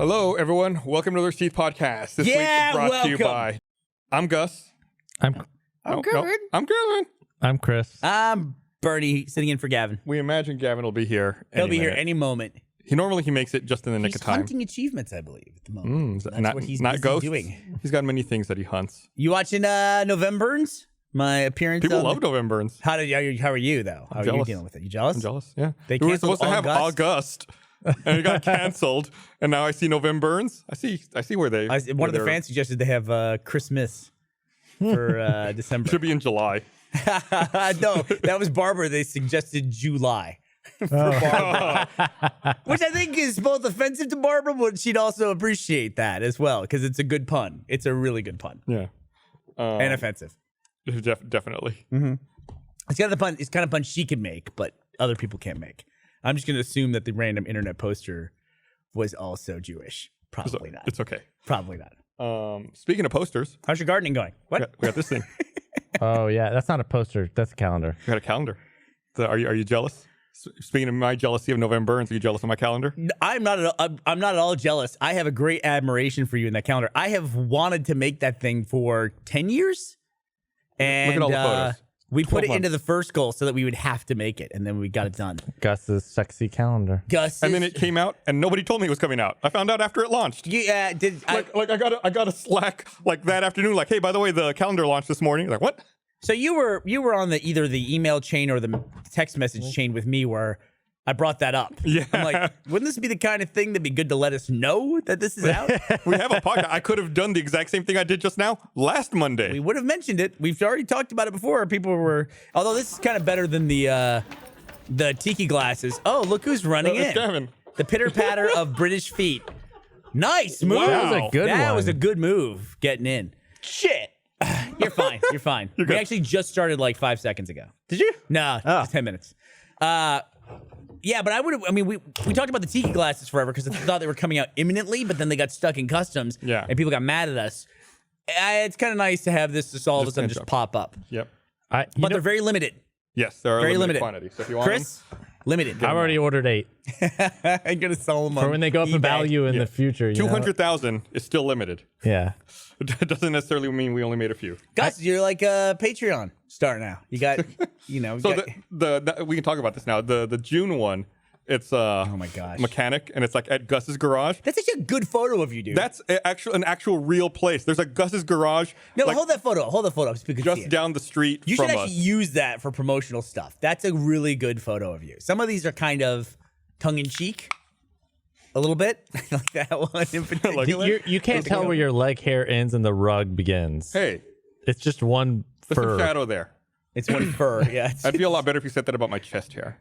Hello, everyone. Welcome to the Teeth Podcast. This week brought to you by. I'm Gus. I'm Kevin. I'm Kevin. I'm Chris. I'm Bernie, sitting in for Gavin. We imagine Gavin will be here. He'll be here any moment. He makes it just in the nick of He's time. hunting achievements, I believe, at the moment. That's what he's not busy ghosts. doing. He's got many things that he hunts. You watching November's? My appearance. People love November Burns. How are you though? How are you jealous. dealing with it? You jealous? I'm jealous. Yeah, They we were canceled supposed to have August? August, and it got canceled. And now I see November Burns. I see where they. One of the fans suggested they have Christmas for December. Should be in July. No, that was Barbara. They suggested July. For Barbara. Which I think is both offensive to Barbara, but she'd also appreciate that as well because it's a good pun. It's a really good pun. Yeah, And offensive. Definitely. Mm-hmm. It's kind of the pun. It's kind of pun she can make, but other people can't make. I'm just going to assume that the random internet poster was also Jewish. Probably not. It's okay. Probably not. Speaking of posters, How's your gardening going? What? we got this thing. Oh yeah, that's not a poster. That's a calendar. We got a calendar. Are you jealous? Speaking of my jealousy of November Burns, are you jealous of my calendar? I'm not at all jealous. I have a great admiration for you in that calendar. I have wanted to make that thing for 10 years. And Look at all the photos. we put it 12 into the first goal so that we would have to make it, and then we got it done. Gus's sexy calendar. Gus, And then it came out, and nobody told me it was coming out. I found out after it launched. yeah, I got a Slack like that afternoon, like, hey, by the way, the calendar launched this morning. Like, what? So you were on either the email chain or the text message chain with me where I brought that up. Yeah. I'm like, wouldn't this be the kind of thing that'd be good to let us know that this is out? We have a podcast. I could have done the exact same thing I did just now last Monday. We would have mentioned it. We've already talked about it before. People were, although this is kind of better than the tiki glasses. Oh, look who's running It's in. Gavin. The pitter patter of British feet. Nice move. That was a good That one. was a good move getting in. Shit. You're fine. You're fine. We good. actually just started like 5 seconds ago. Did you? No, just 10 minutes. Yeah, but we talked about the tiki glasses forever because I thought they were coming out imminently, but then they got stuck in customs. Yeah. And people got mad at us. It's kind of nice to have this just all of a sudden just pop up. Yep. But they're very limited. Yes, there are Very limited limited. quantities. So if you want Chris, limited. I've already ordered 8 I'm going to sell them for on when they go up in eBay. value in the future. them, You know? 200,000 is still limited. Yeah. It doesn't necessarily mean we only made a few. Gus, you're like a Patreon star now. You got, So the we can talk about this now. The June one, it's oh my gosh. mechanic, and it's like at Gus's garage. That's actually a good photo of you, dude. That's an actual real place. There's a Gus's garage. No, like, hold that photo. Hold that photo up so people can see just it. down the street You from should us. actually use that for promotional stuff. That's a really good photo of you. Some of these are kind of tongue-in-cheek, a little bit, like that one in particular. You can't tell where your leg hair ends and the rug begins. Hey, It's just one there's some fur. shadow there. It's one fur, yeah. I'd feel a lot better if you said that about my chest hair.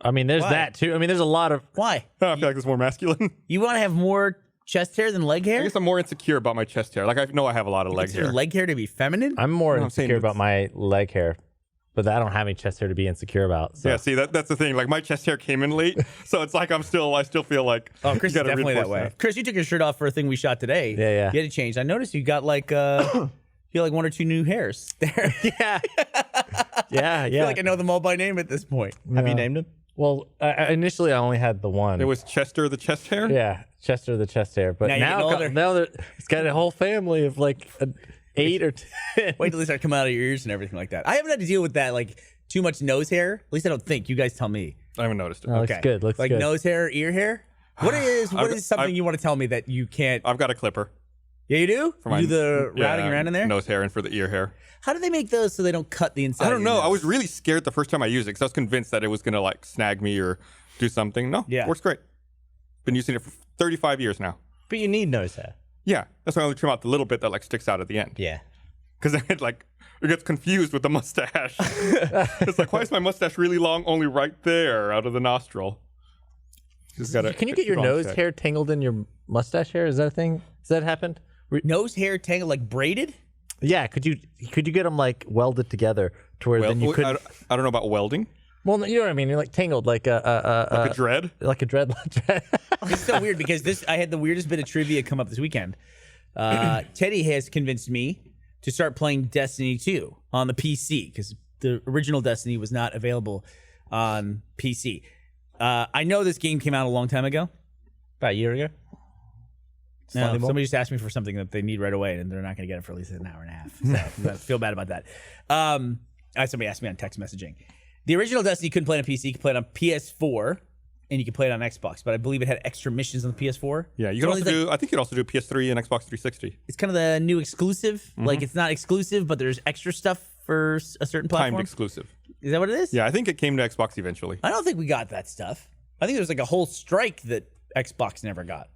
I mean, there's Why? that too. I mean, there's a lot of. Why? I feel like it's more masculine. You want to have more chest hair than leg I hair? guess I'm more insecure about my chest hair. Like I know I have a lot of leg Consider hair. leg hair to be feminine? I'm more No, I'm saying insecure about my leg hair, but I don't have any chest hair to be insecure about. So. Yeah, see that's the thing. Like my chest hair came in late, so it's like I still feel like Oh, Chris is you gotta definitely that reinforce way. Chris, you took your shirt off for a thing we shot today. Yeah. You had to change. I noticed you got like you got like 1 or 2 new hairs there. Yeah. Yeah. I feel like I know them all by name at this point. Have you named them? Well, initially I only had the one. It was Chester the chest hair. Yeah, Chester the chest hair. But Now you're now, getting older. it's got a whole family of like 8 or 10. Wait till they start coming out of your ears and everything like that. I haven't had to deal with that, like too much nose hair. At least I don't think. You guys tell me. I haven't noticed it. No, looks good. Looks like good. nose hair, ear hair. What is something I've- you want to tell me that you can't? I've got a clipper Yeah, you do. for my You do the routing around in there. nose hair and for the ear hair. How do they make those so they don't cut the inside? I don't of your know. I nose? was really scared the first time I used it because I was convinced that it was gonna like snag me or do something. No, Yeah. works great. Been using it for 35 years now. But you need nose hair. Yeah, that's why I only trim out the little bit that like sticks out at the end. Yeah. Because then it gets confused with the mustache. It's like, why is my mustache really long only right there out of the nostril? Just gotta, Can you get your strong nose check. hair tangled in your mustache hair? Is that a thing? Has that happened? nose hair tangled like braided. Yeah. Could you get them like welded together to where Well, then you could? I don't know about welding. Well, you know what I mean. You're like tangled, like Like a dread. like a dreadlock. It's so weird because I had the weirdest bit of trivia come up this weekend. Teddy has convinced me to start playing Destiny 2 on the PC because the original Destiny was not available on PC. I know this game came out a long time ago, About a year ago. No, Slightly more. somebody just asked me for something that they need right away, and they're not going to get it for at least an hour and a half. So I feel bad about that. Somebody asked me on text messaging. The original Destiny couldn't play on PC. You could play it on PS4, and you could play it on Xbox. But I believe it had extra missions on the PS4. Yeah, you So can only also do. I think you can also do PS3 and Xbox 360. It's kind of the new exclusive. Like it's not exclusive, but there's extra stuff for a certain platform. Timed exclusive. Is that what it is? Yeah, I think it came to Xbox eventually. I don't think we got that stuff. I think there's like a whole strike that Xbox never got.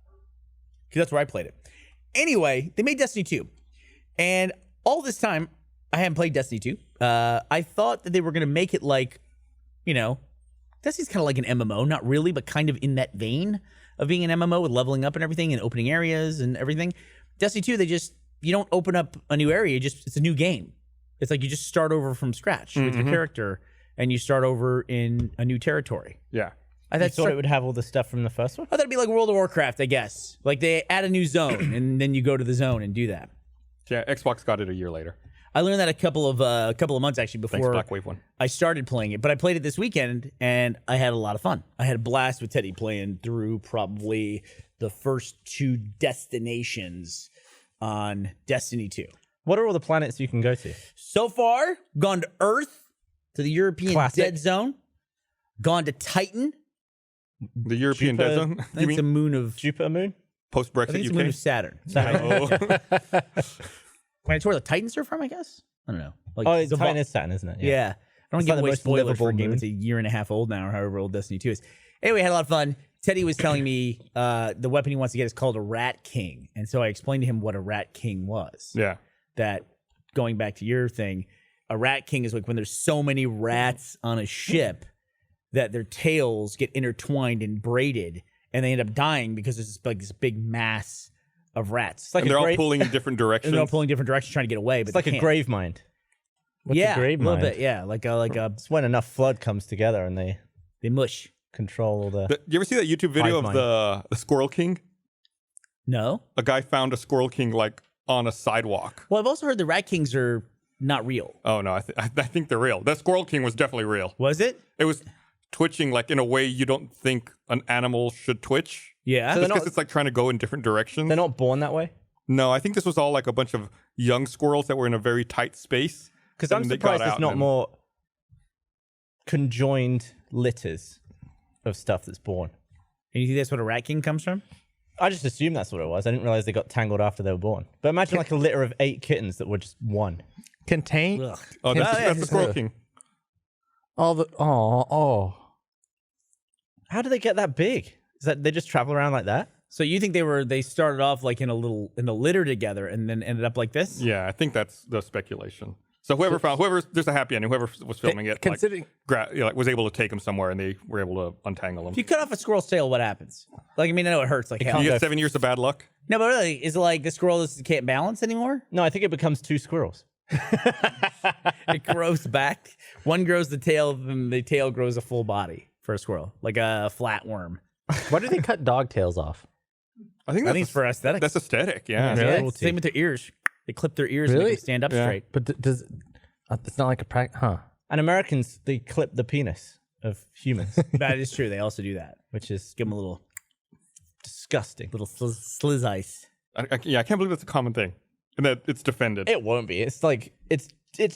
Because that's where I played it. Anyway, they made Destiny 2. And all this time, I hadn't played Destiny 2. I thought that they were going to make it like, you know, Destiny's kind of like an MMO. Not really, but kind of in that vein of being an MMO with leveling up and everything and opening areas and everything. Destiny 2, you don't open up a new area. It's a new game. It's like you just start over from scratch with your character and you start over in a new territory. Yeah. I I thought it would have all the stuff from the first one. I thought it'd be like World of Warcraft, I guess. Like they add a new zone and then you go to the zone and do that. Yeah, Xbox got it a year later. I learned that a couple of months actually Thanks, before Black Wave One. I started playing it. But I played it this weekend and I had a lot of fun. I had a blast with Teddy playing through probably the first 2 destinations on Destiny 2. What are all the planets you can go to? So far, gone to Earth, to the European Classic. Dead Zone, gone to Titan. The European Jupiter- Dead Zone. I You think it's a mean moon of Jupiter moon? post I think Brexit it's a moon UK? of Saturn. Oh. When it's where the Titans are from, I guess. I don't know. Like Oh, it's Zaval- Titan is Saturn, isn't it? Yeah. I don't It's give like the away most spoilers for a livable game moon. that's a year and a half old now, or however old Destiny 2 is. Anyway, I had a lot of fun. Teddy was telling me the weapon he wants to get is called a Rat King. And so I explained to him what a Rat King was. Yeah. That, going back to your thing, a Rat King is like when there's so many rats on a ship that their tails get intertwined and braided, and they end up dying because there's this big mass of rats. It's like And a they're all grave, pulling in different directions. And they're all pulling different directions trying to get away, but it's like they a can't. grave mind. What's Yeah, a grave little mind? bit. Yeah, like a It's when enough flood comes together and they they mush. control all the. You ever see that YouTube video Hive of the Squirrel King? No. A guy found a Squirrel King like on a sidewalk. Well, I've also heard the Rat Kings are not real. Oh no, I think they're real. That Squirrel King was definitely real. Was it? It was twitching like in a way you don't think an animal should twitch. Yeah. So Just they're because not- it's like trying to go in different directions. They're not born that way. No, I think this was all like a bunch of young squirrels that were in a very tight space. Because I'm And they got surprised there's out not and- more conjoined litters of stuff that's born. And you think that's what a Rat King comes from? I just assumed that's what it was. I didn't realize they got tangled after they were born. But imagine like a litter of 8 kittens that were just one. Contain Ugh. Oh, that's, Yeah, that's the Squirrel yeah. King. all the How do they get that big? Is that they just travel around like that? So you think they started off like in a litter together and then ended up like this? Yeah, I think that's the speculation. So there's a happy ending. Whoever was filming it, considering was able to take them somewhere, and they were able to untangle them. If you cut off a squirrel's tail, what happens? Like, I mean, I know it hurts like hell. You get 7 years of bad luck. No, but really, is it like the squirrel just can't balance anymore? No, I think it becomes 2 squirrels. It grows back. One grows the tail, then the tail grows a full body for a squirrel, like a flatworm. why do they cut dog tails off? I think I think it's for aesthetics. that's aesthetic. Yeah. Really? Yeah, Cruelty. same with their ears. They clip their ears and Really? make them stand up Yeah. straight. But does it's not like a huh? And Americans, they clip the penis of humans, That is true. They also do that. which is Give them a little disgusting. sliz ice. I can't believe that's a common thing, and that it's defended. It won't be. It's like it's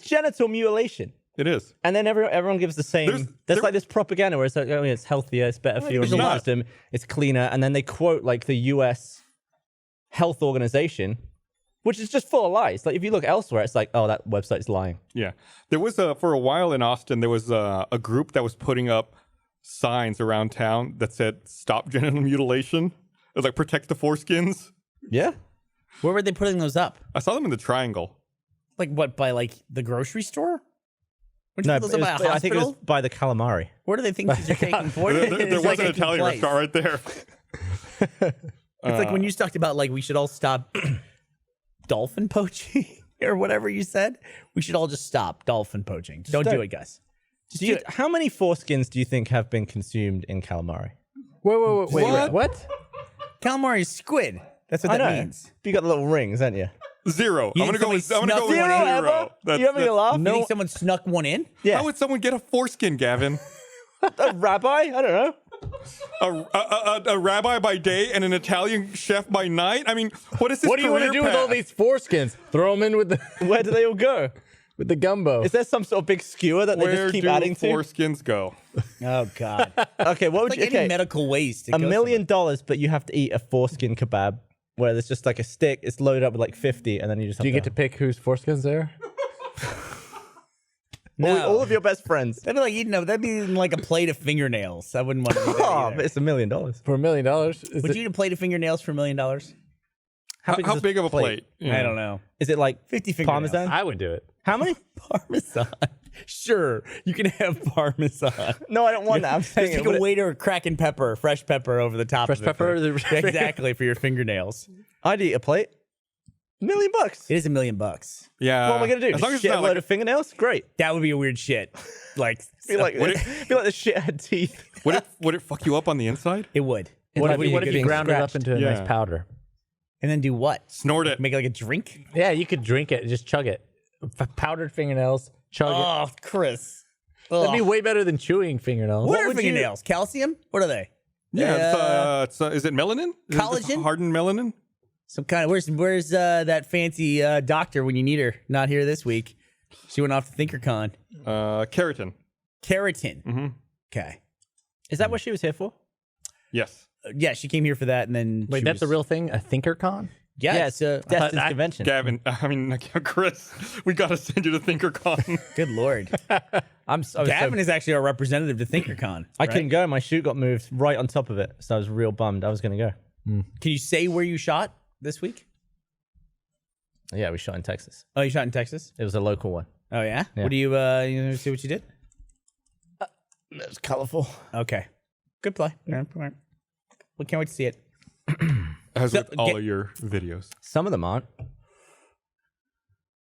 genital mutilation. It is. And then everyone gives the same. There's- There's there- like this propaganda where it's like, oh, it's healthier, it's better for your it's immune not. system, it's cleaner, and then they quote like the U.S. Health Organization, which is just full of lies. Like if you look elsewhere, it's like, oh, that website's lying. Yeah. There was for a while in Austin, there was a group that was putting up signs around town that said "Stop genital mutilation." It was like protect the foreskins. Yeah. Where were they putting those up? I saw them in the Triangle. Like what? By like the grocery store? Wouldn't you No, put it those up was, by a I think it was hospital? by the calamari. Where do they think these are taking place? There was an Italian place. restaurant right there. It's like when you talked about like we should all stop dolphin poaching or whatever you said. We should all just stop dolphin poaching. Don't do don't. it, guys. Just Do do you, it. how many foreskins do you think have been consumed in calamari? Wait, what? Calamari is squid. That's what I that know. means. You got the little rings, haven't you? 0. You I'm gonna think go with somebody snuck zero. one in? Ever? You having a laugh? You think someone snuck one in? Yeah. How would someone get a foreskin, Gavin? A rabbi? I don't know. A rabbi by day and an Italian chef by night? I mean, what is this What do you want to career do with all path? these foreskins? Throw them in with the Where do they all go? with the gumbo. Is there some sort of big skewer that they Where just keep do adding to? foreskins go? Oh God. Okay, what would Like you? any Okay, medical waste. $1 million, but you have to eat a foreskin kebab where there's just like a stick. It's loaded up with like 50, and then you just have Do you get to pick whose foreskins there? all of your best friends. That'd be like eating that'd be like a plate of fingernails. I wouldn't want to do that Oh, either. but it's $1 million. For $1 million? Would you eat a plate of fingernails for $1 million? How is this big of a plate? I don't know. Is it like 50 fingernails. Parmesan? I would do it. How many? Parmesan. Sure, you can have Parmesan. No, I don't want that. I'm saying Just it. take a weight or cracking pepper, fresh pepper over the top Fresh of it. pepper? Exactly, for your fingernails. I'd eat a plate. $1 million. It is $1 million. Yeah. What am I gonna do? As long as Shit it's a not load like, of fingernails? Great. That would be a weird shit. Like, Feel like feel like the shit had teeth. would it fuck you up on the inside? it would. What might be if you being ground it up scratched. into a Yeah. nice powder? And then do what? Snort it. Make it like a drink? Yeah, you could drink it, just chug it. Powdered fingernails, chug it. Oh, Chris. That'd be Ugh. way better than chewing fingernails. What are would you- fingernails? Calcium? What are they? Yeah. Is it melanin? Is it just Collagen? hardened melanin? Some kind of where's that fancy doctor when you need her? Not here this week. She went off to ThinkerCon. Keratin. Keratin. Mm-hmm. Okay. Is that what she was here for? Yes. Yeah, she came here for that, and then Wait, she that's was, a real thing? A ThinkerCon? yeah. It's a, Destin's I- convention. Gavin, I mean, Chris, we gotta send you to ThinkerCon. good lord. I'm so, Gavin is actually our representative to ThinkerCon. I right? couldn't go. My shoot got moved right on top of it, so I was real bummed. I was going to go. Can you say where you shot this week? Yeah, we shot in Texas. Oh, you shot in Texas. It was a local one. Oh yeah. Yeah. What do you know, see what you did? It was colorful. Okay. Good play. All right. We can't wait to see it. As So, with all of your videos. Some of them aren't.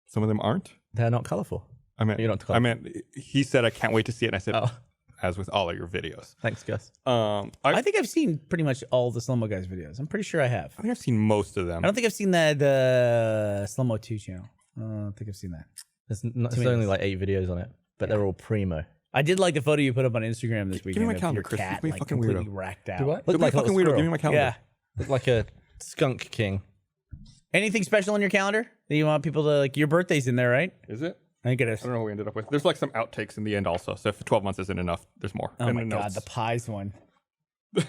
Some of them aren't. They're not colorful. You're not I meant he said I can't wait to see it, and I said Oh. as with all of your videos. Thanks, Gus. I think I've seen pretty much all the Slow Mo Guys videos. I'm pretty sure I have. I think I've seen most of them. I don't think I've seen the Slow Mo 2 channel. I don't think I've seen that. There's only like 8 videos on it, but they're all primo. I did like the photo you put up on Instagram this me weekend. my of calendar, your Chris. cat, Give me a like, fucking completely weirdo. racked out. Do what? Looked Look like a like fucking little weirdo. Give me squirrel. my calendar. Yeah. Looked like a skunk king. Anything special on your calendar that you want people to like? Your birthday's in there, right? Is it? I think it is. I don't know what we ended up with. There's like some outtakes in the end also. So if 12 months isn't enough, there's more. Oh in my the god, notes. the pies one. This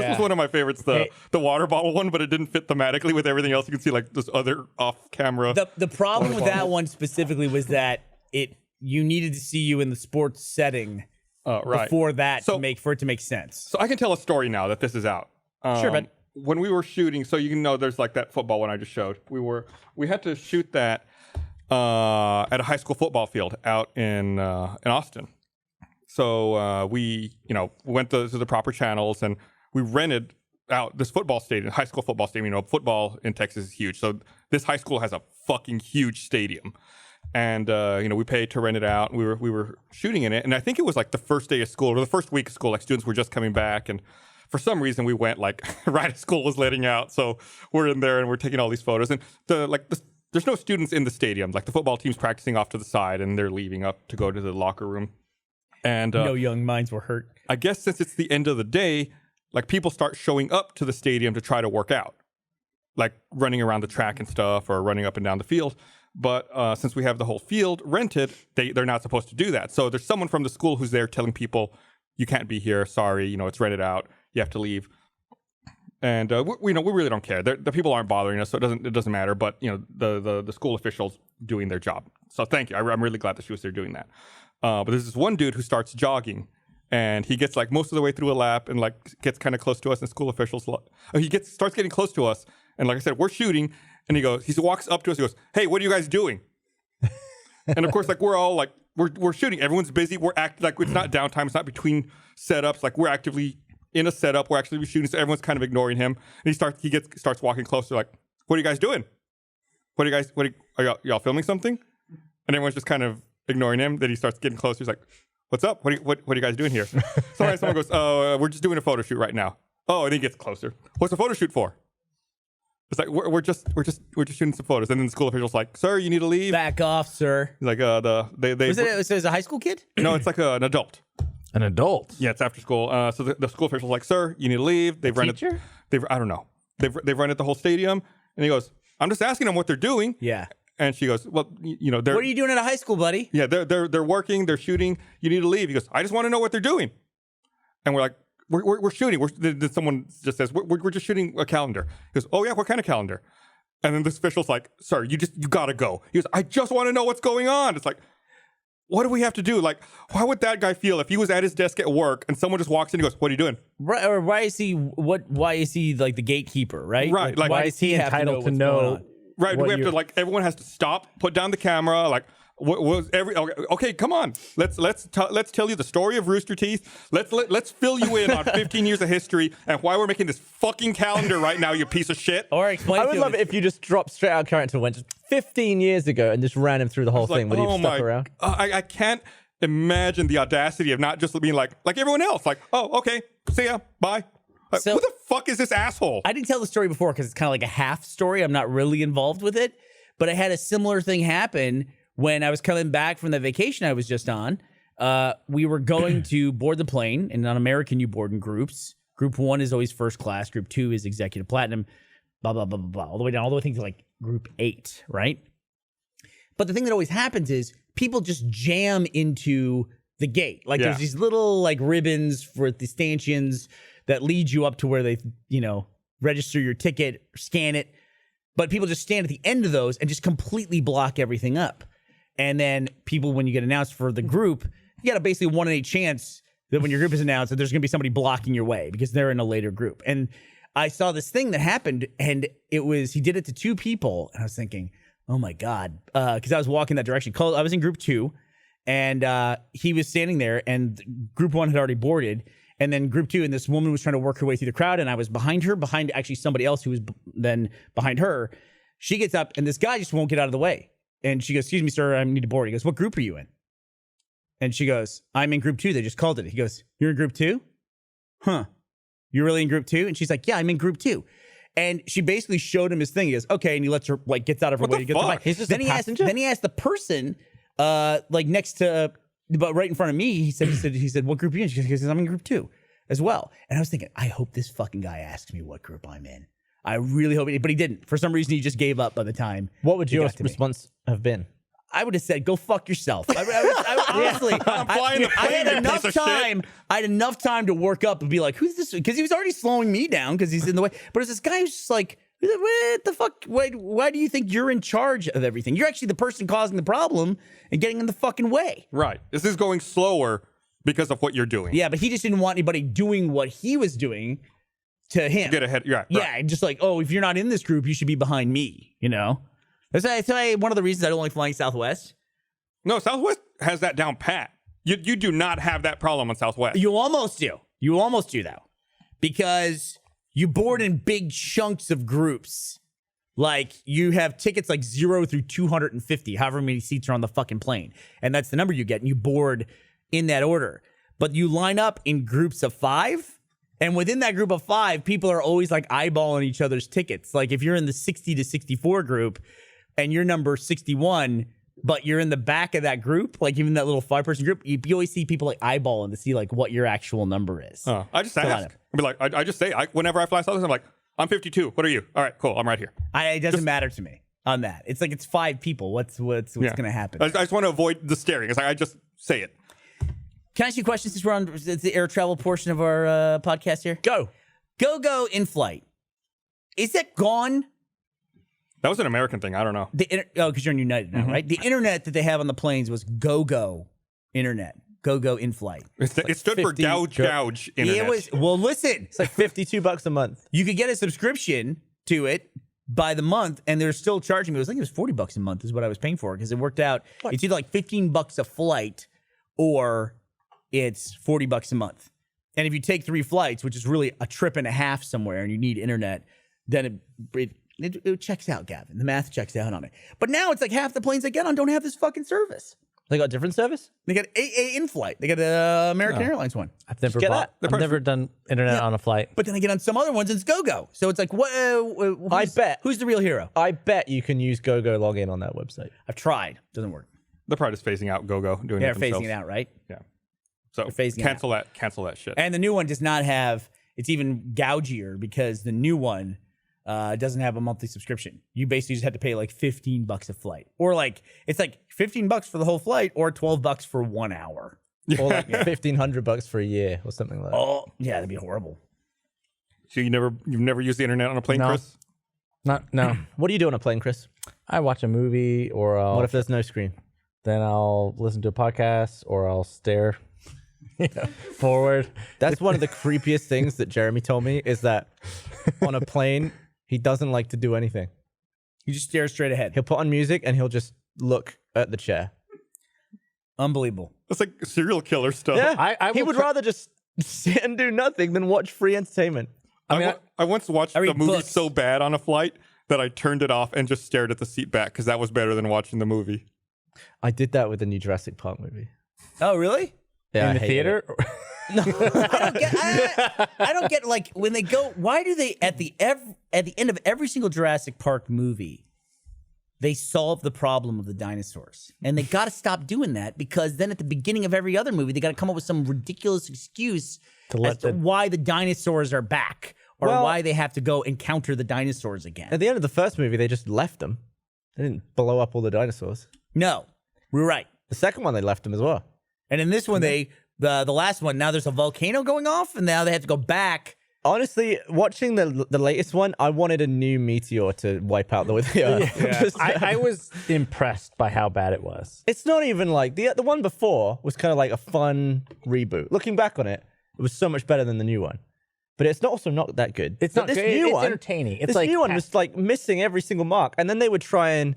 was one of my favorites, Hey. the water bottle one, but it didn't fit thematically with everything else. You can see like this other off camera. The problem with that one specifically was that you needed to see you in the sports setting right. before that So- for it to make sense. So I can tell a story now that this is out. Sure, bud. When we were shooting, so you can know there's like that football one I just showed. We had to shoot that at a high school football field out in Austin. So we went to the proper channels and we rented out this football stadium, high school football stadium. Football in Texas is huge. So this high school has a fucking huge stadium. And we paid to rent it out. We were shooting in it, and I think it was like the first day of school or the first week of school. Like students were just coming back, and for some reason we went like right as school was letting out. So we're in there and we're taking all these photos. And there's no students in the stadium. Like the football team's practicing off to the side, and they're leaving up to go to the locker room. And No young minds were hurt. I guess since it's the end of the day, like people start showing up to the stadium to try to work out, like running around the track and stuff, or running up and down the field. But since we have the whole field rented, they're not supposed to do that. So there's someone from the school who's there telling people, you can't be here. Sorry, it's rented out. You have to leave. And we really don't care. The people aren't bothering us, so it doesn't matter. But the school officials doing their job. So thank you. I'm really glad that she was there doing that. But there's this one dude who starts jogging, and he gets like most of the way through a lap, and like gets kind of close to us. And school officials, starts getting close to us, and like I said, we're shooting. And he walks up to us. He goes, "Hey, what are you guys doing?" And of course, like we're all like, we're shooting. Everyone's busy. We're acting like it's not downtime. It's not between setups. Like we're actively in a setup. We're actually shooting. So everyone's kind of ignoring him. And he starts walking closer. Like, what are you guys doing? Are y'all filming something? And everyone's just kind of ignoring him. Then he starts getting closer. He's like, "What's up? What are you guys doing here?" Someone goes, "Oh, we're just doing a photo shoot right now." Oh, and he gets closer. "What's the photo shoot for?" It's like we're just shooting some photos, and then the school official's like, "Sir, you need to leave." Back off, sir. Like they Was it a high school kid? no, it's like an adult. An adult. Yeah, it's after school. So the school official's like, "Sir, you need to leave." They've rented. teacher? I don't know. They've rented the whole stadium, and he goes, "I'm just asking them what they're doing." Yeah. And she goes, "Well, they're What are you doing at a high school, buddy? yeah, they're working, they're shooting. You need to leave." He goes, "I just want to know what they're doing." And we're like, "We're shooting." Then someone just says, "We're just shooting a calendar." He goes, "Oh yeah, what kind of calendar?" And then this official's like, "Sir, you gotta go." He goes, "I just want to know what's going on." It's like, what do we have to do? Like, why would that guy feel if he was at his desk at work and someone just walks in and goes, "What are you doing?" Right, or why is he like the gatekeeper, right? Right, like, why why does he have entitled to what's know? going on? Right? Do What we have to you're- like everyone has to stop, put down the camera, like. What was okay, come on. Let's tell you the story of Rooster Teeth. Let's fill you in on 15 years of history and why we're making this fucking calendar right now, you piece of shit. Or explain. I would love it if you just dropped straight out of character and went just 15 years ago and just ran him through the whole thing with you stuck around. I can't imagine the audacity of not just being like everyone else. Like, oh, okay, see ya, bye. Like, So- who the fuck is this asshole? I didn't tell the story before because it's kind of like a half story. I'm not really involved with it, but I had a similar thing happen when I was coming back from the vacation I was just on. We were going to board the plane, and on American you board in groups. Group 1 is always first class. Group 2 is executive platinum. Blah blah blah blah blah. All the way down, all the way to like Group 8, right? But the thing that always happens is people just jam into the gate. Like Yeah. there's these little like ribbons for the stanchions that lead you up to where they, register your ticket, scan it. But people just stand at the end of those and just completely block everything up. And then people, when you get announced for the group, you got a basically 1 in 8 chance that when your group is announced that there's going to be somebody blocking your way because they're in a later group. And I saw this thing that happened, and he did it to 2 people, and I was thinking, oh my God, because I was walking that direction. I was in Group 2, and he was standing there, and Group 1 had already boarded, and then Group 2, and this woman was trying to work her way through the crowd, and I was behind her, behind actually somebody else who was then behind her. She gets up, and this guy just won't get out of the way. And she goes, "Excuse me, sir, I need to board." He goes, "What group are you in?" And she goes, "I'm in Group 2. They just called it." He goes, "You're in Group 2? Huh. You're really in Group 2?" And she's like, "Yeah, I'm in Group 2. And she basically showed him his thing. He goes, "Okay," and he lets her gets out of her What way the to get the fuck? bike. He's just then a he passenger? Then he asked the person, next to, but right in front of me. He said, "What group are you in?" She goes, "I'm in Group 2 as well." And I was thinking, I hope this fucking guy asks me what group I'm in. I really hope but he didn't. For some reason, he just gave up by the time. What would he your got to me. response have been? I would have said, "Go fuck yourself." I honestly, I'm flying the I plane, had you enough piece of shit. time. I had enough time to work up and be like, "Who's this?" Because he was already slowing me down because he's in the way. But it's this guy who's just like, "What the fuck? Why do you think you're in charge of everything? You're actually the person causing the problem and getting in the fucking way." Right. This is going slower because of what you're doing. Yeah, but he just didn't want anybody doing what he was doing to him. Get ahead. Yeah. Yeah, and just like, "Oh, if you're not in this group, you should be behind me." That's why one of the reasons I don't like flying Southwest. No, Southwest has that down pat. You do not have that problem on Southwest. You almost do. You almost do, though. Because you board in big chunks of groups. Like, you have tickets like 0 through 250, however many seats are on the fucking plane. And that's the number you get, and you board in that order. But you line up in groups of 5, and within that group of 5, people are always like eyeballing each other's tickets. Like, if you're in the 60 to 64 group, and you're number 61, but you're in the back of that group, like even that little 5-person group, you always see people like eyeballing to see like what your actual number is. I just Fill ask. out I be like, I just say, whenever I fly Southwest, I'm like, I'm 52. What are you? All right, cool. I'm right here. It doesn't matter to me on that. It's like it's 5 people. What's Yeah. going to happen? I just want to avoid the staring. It's like I just say it. Can I ask you a question since we're on the air travel portion of our podcast here? Go. Go in flight. Is that gone? That was an American thing. I don't know. Because you're on United now, right? The internet that they have on the planes was go internet. Go in flight. It stood for 50 gouge internet. It was, well, listen. It's like $52 a month. You could get a subscription to it by the month, and they're still charging me. I think it was $40 a month is what I was paying for because it worked out. It's either like $15 a flight or it's $40 a month. And if you take 3 flights, which is really a trip and a half somewhere, and you need internet, then it checks out, Gavin. The math checks out on it. But now it's like half the planes I get on don't have this fucking service. They got a different service? They got AA in flight. They got the American Airlines one. I've never get bought. that. I've never done internet on a flight. But then I get on some other ones and it's go. So it's like, what? I bet. Who's the real hero? I bet you can use GoGo login on that website. I've tried. Doesn't work. They're probably just phasing out GoGo, doing They're it themselves. phasing it out, right? Yeah. So phasing it cancel that shit. And the new one does not have. It's even gougier because the new one doesn't have a monthly subscription. You basically just have to pay like $15 a flight, or like it's like $15 for the whole flight, or $12 for 1 hour. Or like $1,500 for a year or something like that. Oh, yeah, that'd be horrible. So you've never used the internet on a plane, No. Chris? No. What do you do on a plane, Chris? I watch a movie, or What if there's no screen? then I'll listen to a podcast, or I'll stare forward. That's one of the creepiest things that Jeremy told me is that on a plane, he doesn't like to do anything. You just stare straight ahead. He'll put on music and he'll just look at the chair. Unbelievable. That's like serial killer stuff. Yeah, I he will would try- rather just sit and do nothing than watch free entertainment. I once watched I read a movie books. so bad on a flight that I turned it off and just stared at the seat back because that was better than watching the movie. I did that with the new Jurassic Park movie. Oh, really? Yeah, in I the hated theater. I don't get like when they go. Why do they at the end of every single Jurassic Park movie, they solve the problem of the dinosaurs, and they got to stop doing that because then at the beginning of every other movie, they got to come up with some ridiculous excuse as to why the dinosaurs are back or Well- why they have to go encounter the dinosaurs again. At the end of the first movie, they just left them. They didn't blow up all the dinosaurs. No, we're right. The second one, they left them as well. And in this one, the last one, now there's a volcano going off, and now they have to go back. Honestly, watching the latest one, I wanted a new meteor to wipe out the Earth. Just- I was impressed by how bad it was. It's not even like the one before was kind of like a fun reboot. Looking back on it, it was so much better than the new one. But it's also not that good. It's But not this good. new It's one, entertaining. It's this like new one was like missing every single mark, and then they would try and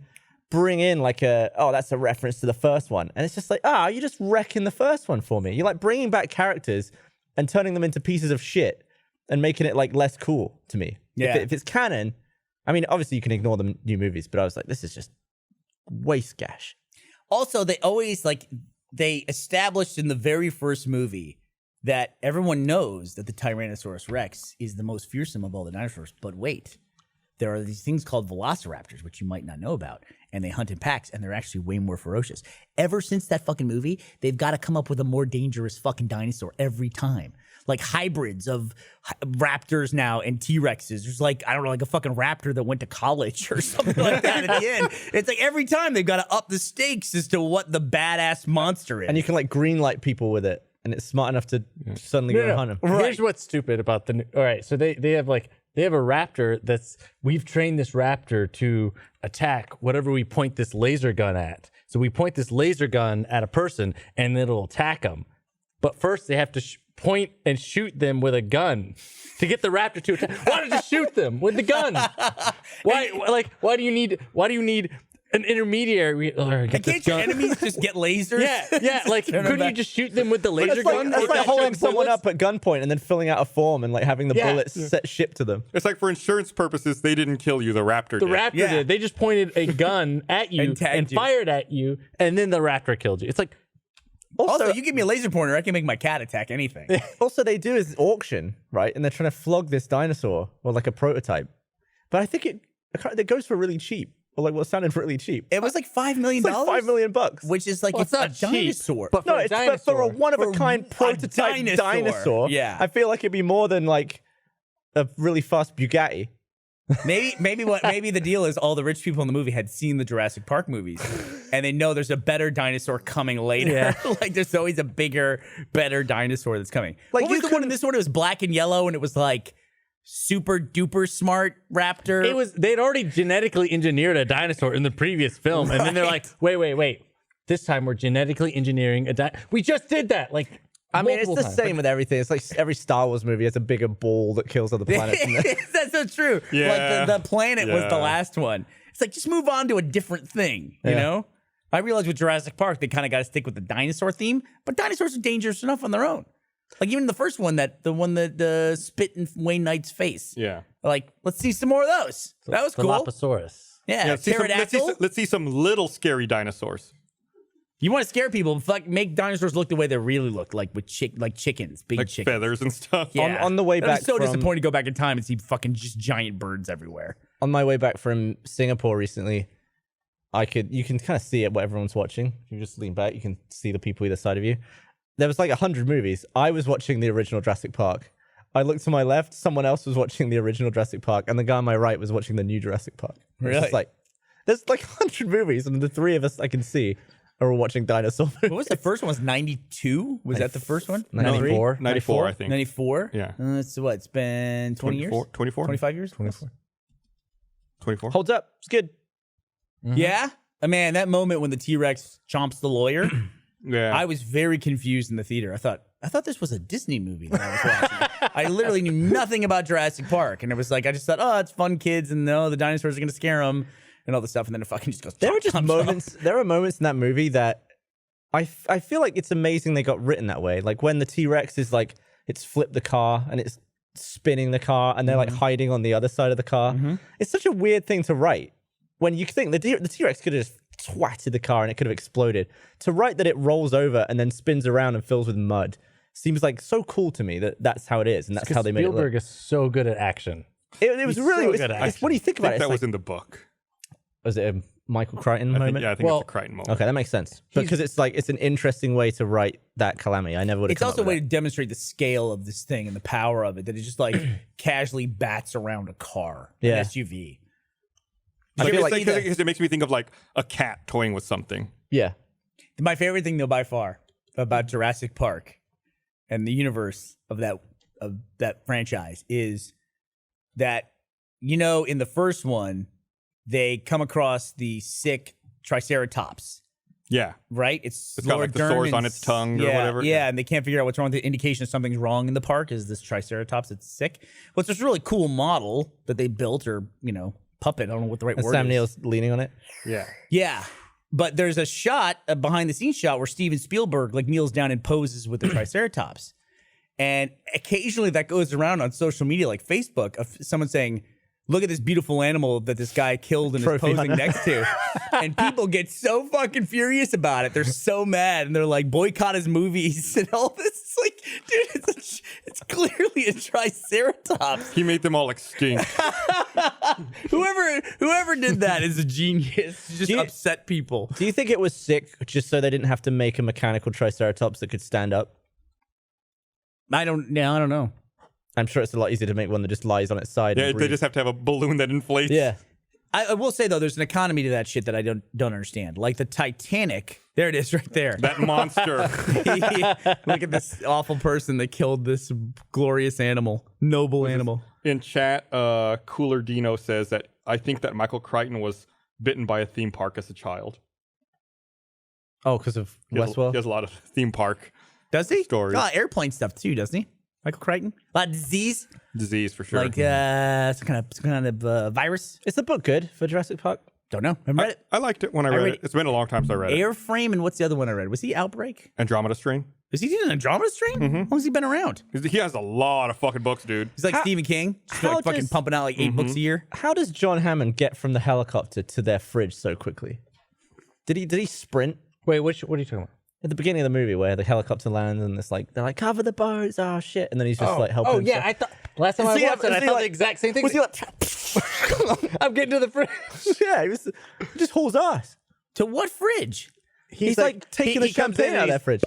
bring in like that's a reference to the first one, and it's just like you're just wrecking the first one for me. You're like bringing back characters and turning them into pieces of shit and making it like less cool to me. Yeah. If it's canon, I mean, obviously you can ignore the new movies, but I was like, this is just waste gash. Also, they always they established in the very first movie that everyone knows that the Tyrannosaurus Rex is the most fearsome of all the dinosaurs. But wait, there are these things called velociraptors, which you might not know about, and they hunt in packs, and they're actually way more ferocious. Ever since that fucking movie, they've got to come up with a more dangerous fucking dinosaur every time. Like hybrids of raptors now and T-Rexes. There's like, I don't know, like a fucking raptor that went to college or something like that at the end. It's like every time they've got to up the stakes as to what the badass monster is. And you can like green light people with it, and it's smart enough to suddenly go and hunt them. Here's what's stupid about the. All right, so they have a raptor that's we've trained this raptor to attack whatever we point this laser gun at. So we point this laser gun at a person and it'll attack them. But first they have to point and shoot them with a gun to get the raptor to attack. Why don't you shoot them with the gun? Why do you need an intermediary? And can't your enemies just get lasers? Yeah. Like, Turn them couldn't you back. just shoot them with the laser That's gun? like, Or holding shooting someone bullets? up at gunpoint and then filling out a form and like having the Yeah. bullets shipped to them. It's like for insurance purposes, they didn't kill you. The raptor The did. raptor Yeah. did. They just pointed a gun at you And tagged and you. fired at you, and then the raptor killed you. It's like, Also, you give me a laser pointer, I can make my cat attack anything. Also, they do is auction, right? And they're trying to flog this dinosaur or like a prototype. But I think it goes for really cheap, or like what sounded really cheap. It was like $5 million. It's like $5 million, Which is like well, it's a not cheap, dinosaur. but No, for a it's for a dinosaur. one of a kind For a prototype dinosaur. dinosaur. Yeah. I feel like it'd be more than like a really fast Bugatti. Maybe the deal is all the rich people in the movie had seen the Jurassic Park movies, and they know there's a better dinosaur coming later. Yeah. Like there's always a bigger, better dinosaur that's coming. Like, What was you the one in this one? It was black and yellow, and it was like super duper smart raptor. It was they'd already genetically engineered a dinosaur in the previous film, and then they're like, wait. This time we're genetically engineering a dinosaur. We just did that. Like, I mean, it's multiple the times. same with everything. It's like every Star Wars movie has a bigger ball that kills other planets. in there. That's so true. Yeah. Like the planet was the Yeah. last one. It's like just move on to a different thing, you know? I realized with Jurassic Park, they kind of got to stick with the dinosaur theme, but dinosaurs are dangerous enough on their own. Like even the first one, the spit in Wayne Knight's face. Yeah. Like, let's see some more of those. That was cool. Dilophosaurus. Yeah, Let's see pterodactyl. let's see some little scary dinosaurs. You want to scare people? Make dinosaurs look the way they really look, like with chickens, big Like chickens. feathers and stuff. Yeah. On the way That back was so from- disappointing to go back in time and see fucking just giant birds everywhere. On my way back from Singapore recently, you can kind of see it what everyone's watching. You just lean back, you can see the people either side of you. there was like 100 movies. I was watching the original Jurassic Park. I looked to my left, someone else was watching the original Jurassic Park, and the guy on my right was watching the new Jurassic Park. It's Really? just like, there's like 100 movies, and the three of us I can see are all watching dinosaur movies. What was the first one? Was 92? Was that the first one? 94? 94, I think. 94? Yeah. So what? It's been 20 years? 24? 25 years? 24. 24? Holds up. It's good. Yeah. Man, that moment when the T-Rex chomps the lawyer, Yeah. I was very confused in the theater. I thought this was a Disney movie that I was watching. I literally knew nothing about Jurassic Park, and it was like I just thought, oh, it's fun, kids, and no, the dinosaurs are gonna scare them, and all this stuff, and then it fucking just goes. There chomp, were just chomp, chomp. moments. There are moments in that movie that I feel like it's amazing they got written that way. Like when the T-Rex is like it's flipped the car and it's spinning the car, and they're like hiding on the other side of the car. It's such a weird thing to write. When you think the T-Rex could have just twatted the car and it could have exploded. To write that it rolls over and then spins around and fills with mud seems like so cool to me that that's how it is and that's how they made it look. Spielberg is so good at action. It was He's really. so It's, good at it's, what do you think I about think it? that It's was like, in the book. was it a Michael Crichton I moment? think, yeah, I think Well, it's a Crichton moment. Okay, that makes sense. Because it's like it's an interesting way to write that calamity. I never would have. It's come also a up way with to demonstrate the scale of this thing and the power of it. That it just like casually bats around a car, Yeah. an SUV. I feel feel like- because it makes me think of like a cat toying with something. that. Yeah. My favorite thing, though, by far, about Jurassic Park and the universe of that franchise is that, you know, in the first one, they come across the sick Triceratops, Yeah. right? It's got, like, the sores on its tongue or yeah, whatever. Yeah, and they can't figure out what's wrong. The indication of something's wrong in the park is this Triceratops that's sick. Well, it's this really cool model that they built, or, you know, puppet. I don't know what the right And word Sam is. Neill's leaning on it. Yeah. Yeah. But there's a shot, a behind the scenes shot, where Steven Spielberg like kneels down and poses with the Triceratops. And occasionally that goes around on social media like Facebook of someone saying, look at this beautiful animal that this guy killed and is Trophy posing hunter. next to. And people get so fucking furious about it. They're so mad. And they're like, boycott his movies and all this. It's like, dude, it's clearly a Triceratops. He made them all extinct. Whoever did that is a genius. Just Do you- upset people. Do you think it was sick just so they didn't have to make a mechanical Triceratops that could stand up? I don't know. I'm sure it's a lot easier to make one that just lies on its side. Yeah, and they breathes. just have to have a balloon that inflates. Yeah. I will say though, there's an economy to that shit that I don't understand. Like the Titanic, there it is, right there. That monster. Look at this awful person that killed this glorious animal, noble animal. In chat, Cooler Dino says that I think that Michael Crichton was bitten by a theme park as a child. Oh, because of He has, Westworld? he has a lot of theme park Does he? Stories. A lot of airplane stuff too, doesn't he? Michael Crichton, a lot of disease, disease for sure. like some kind of virus. Is the book good for Jurassic Park? Don't know. Haven't read it. I liked it when I read read it. It's been a long time since I read it. Airframe, and what's the other one I read? Was he Outbreak? Andromeda Strain. Is he doing Andromeda Strain? How long has he been around? He has a lot of fucking books, dude. He's like How- Stephen King, just how like fucking does- pumping out like 8 books a year. How does John Hammond get from the helicopter to their fridge so quickly? Did he sprint? Wait, what are you talking about? At the beginning of the movie where the helicopter lands and it's like they're like cover the boats, oh shit, and then he's just like helping. Oh yeah, I thought last time I Is he watched like- it, I is he thought like- the exact same thing. Was he like? I'm getting to the fridge. Yeah, he just hauls ass. To what fridge? He's like taking the he comes champagne in out of and that fridge.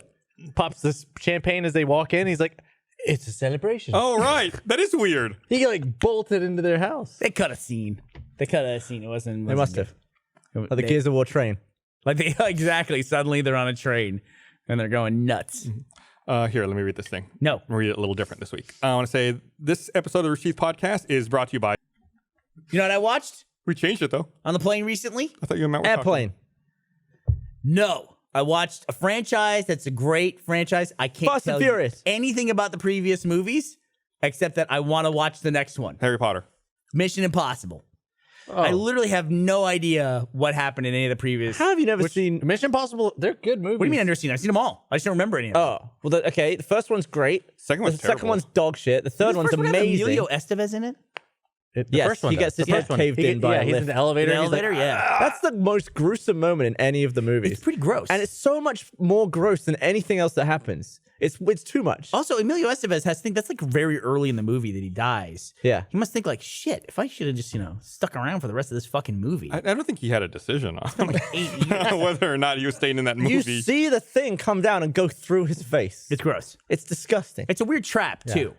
pops this champagne as they walk in. He's like, "It's a celebration." Oh, right. That is weird. He like bolted into their house. They cut a scene. They cut a scene. It wasn't. They must have. Like the Gears of War train. Like they exactly. Suddenly they're on a train and they're going nuts. Here, let me read this thing. No. I'm gonna read it a little different this week. I want to say this episode of the Received Podcast is brought to you by. You know what I watched We changed it though. on the plane recently? I thought you and Matt were talking. Airplane. No. I watched a franchise that's a great franchise. I can't Fast and tell you Furious. anything about the previous movies except that I want to watch the next one. Harry Potter. Mission Impossible. I literally have no idea what happened in any of the previous. How have you never seen? Mission Impossible. They're good movies. What do you mean I've never seen? I've seen them all. I just don't remember any of them. Oh, well, okay. The first one's great. Second one's The second terrible. one's dog shit. The third Does the one's first one have amazing. Emilio Estevez in it? The Yes, first one he gets does. his The head first one. caved in by a he's lift. in the elevator. The and he's like, elevator, yeah. That's the most gruesome moment in any of the movies. It's pretty gross. And it's so much more gross than anything else that happens. It's too much. Also, Emilio Estevez has to think that's like very early in the movie that he dies. Yeah. He must think like, shit, if I should have just, stuck around for the rest of this fucking movie. I don't think he had a decision on 8 years. whether or not he was staying in that movie. You see the thing come down and go through his face. It's gross. It's disgusting. It's a weird trap, too.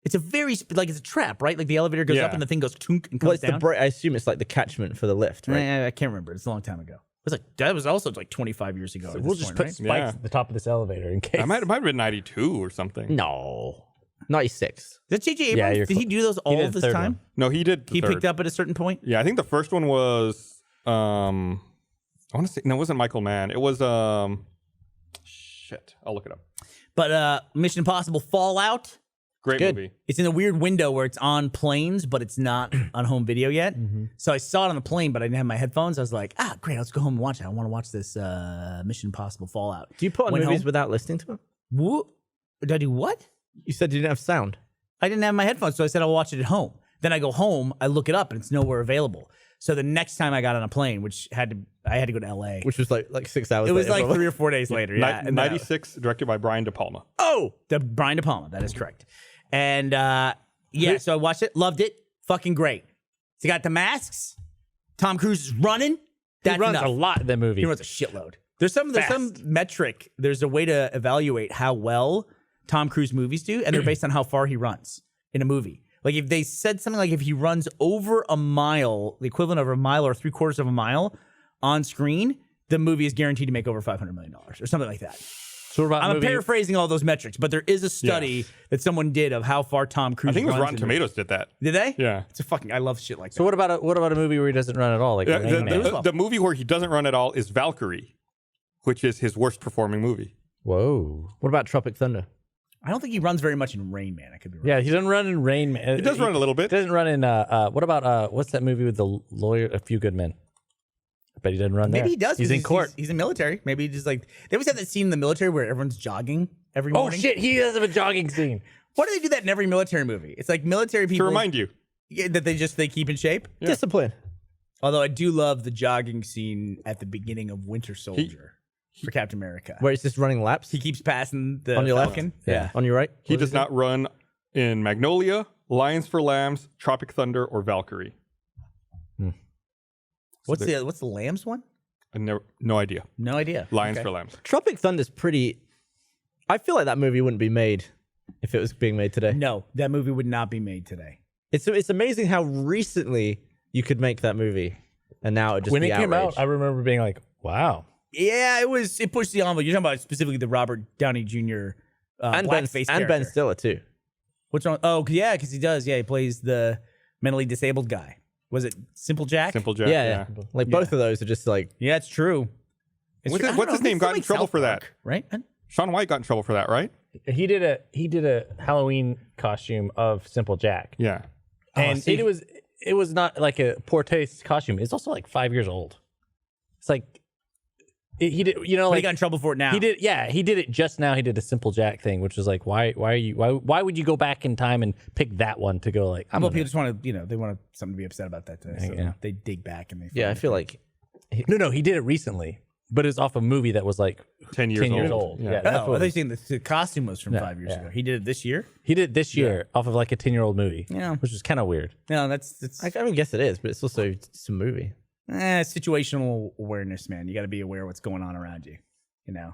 It's a very, it's a trap, right? Like the elevator goes up Yeah. and the thing goes tunk and Well, comes it's down. I assume it's like the catchment for the lift, right? I can't remember. It's a long time ago. It was like, that was also like 25 years ago. at we'll this just point, put right? spikes Yeah. at the top of this elevator in case. I might have been 92 or something. No. 96. Is that J.J. Abrams? Yeah, you're Did he do those all did of the this third time? one. No, he did. The He third. picked up at a certain point? Yeah, I think the first one was I want to say no, it wasn't Michael Mann. It was shit. I'll look it up. But Mission Impossible Fallout, Great good. movie. it's in a weird window where it's on planes, but it's not on home video yet. So I saw it on the plane, but I didn't have my headphones. I was like, great, let's go home and watch it. I want to watch this Mission Impossible Fallout. Do you put on Went movies home. without listening to them? Woo- Did I do what? You said you didn't have sound. I didn't have my headphones, so I said I'll watch it at home. Then I go home, I look it up, and it's nowhere available. So the next time I got on a plane, I had to go to LA. Which was like 6 hours It was later, like probably. 3 or 4 days later. Yeah, and then I- 96, directed by Brian De Palma. Oh, the Brian De Palma. That is correct. And so I watched it, loved it, fucking great. So you got the masks. Tom Cruise is running. That's He runs enough. a lot in that movie. He runs a shitload. There's some metric. There's a way to evaluate how well Tom Cruise movies do, and they're based on how far he runs in a movie. Like if they said something like if he runs over a mile, the equivalent of a mile or 3/4 of a mile on screen, the movie is guaranteed to make over $500 million or something like that. So what about I'm movie? paraphrasing all those metrics, but there is a study that someone did of how far Tom Cruise I think it was runs Rotten in Tomatoes did that. Did they? Yeah. It's a fucking. I love shit like that. So what about a movie where he doesn't run at all? Like Yeah, Rain Man? the movie where he doesn't run at all is Valkyrie, which is his worst performing movie. Whoa. What about Tropic Thunder? I don't think he runs very much in Rain Man. I could be wrong. Yeah, he doesn't run in Rain Man. He does run a little bit. Doesn't run in. What about what's that movie with the lawyer? A Few Good Men. I bet he doesn't run there. Maybe he does. He's 'cause in court. He's in military. Maybe he just like they always have that scene in the military where everyone's jogging every Oh morning. shit! He does have a jogging scene. Why do they do that in every military movie? It's like military To people remind you. that they keep in shape. Discipline. Although I do love the jogging scene at the beginning of Winter Soldier for Captain America. Where it's just running laps. He keeps passing the On your left? Falcon. Yeah. On your right? He What does is not run in Magnolia, Lions for Lambs, Tropic Thunder, or Valkyrie. What's the Lambs one? No idea. No idea. Lions Okay. for Lambs. Tropic Thunder's pretty. I feel like that movie wouldn't be made if it was being made today. No, that movie would not be made today. It's amazing how recently you could make that movie, and now it just When be it came outrage. out, I remember being like, "Wow." Yeah, it pushed the envelope. You're talking about specifically the Robert Downey Jr. and Ben blackface and Ben character. Stiller too. What's wrong? Oh, yeah, because he does. Yeah, he plays the mentally disabled guy. Was it Simple Jack? Simple Jack. Yeah. Like both of those are just like Yeah, it's true. It's What's true. his- I what's don't his know, name? they still Got in make trouble South for that. Park, right? Sean White got in trouble for that, right? He did a Halloween costume of Simple Jack, Yeah. and it was not like a poor taste costume. It's also like 5 years old. It's like he did, But he like got in trouble for it now. he did. Yeah, he did it just now. He did a Simple Jack thing, which was like, why would you go back in time and pick that one to go like? I'm Well, gonna- people just want to, they want something to be upset about that today. So Yeah. they dig back and they. yeah. I find feel it. like no, he did it recently, but it's off a movie that was like 10 years 10 years old. old. Yeah. Yeah, Oh, that's I what thought you were saying the costume was from 5 years yeah. ago. He did it this year. he did this year off of like a 10-year-old movie. Yeah. which is kind of weird. No, that's I mean, guess it is, but it's also just a movie. situational awareness, man. You got to be aware of what's going on around you. You know,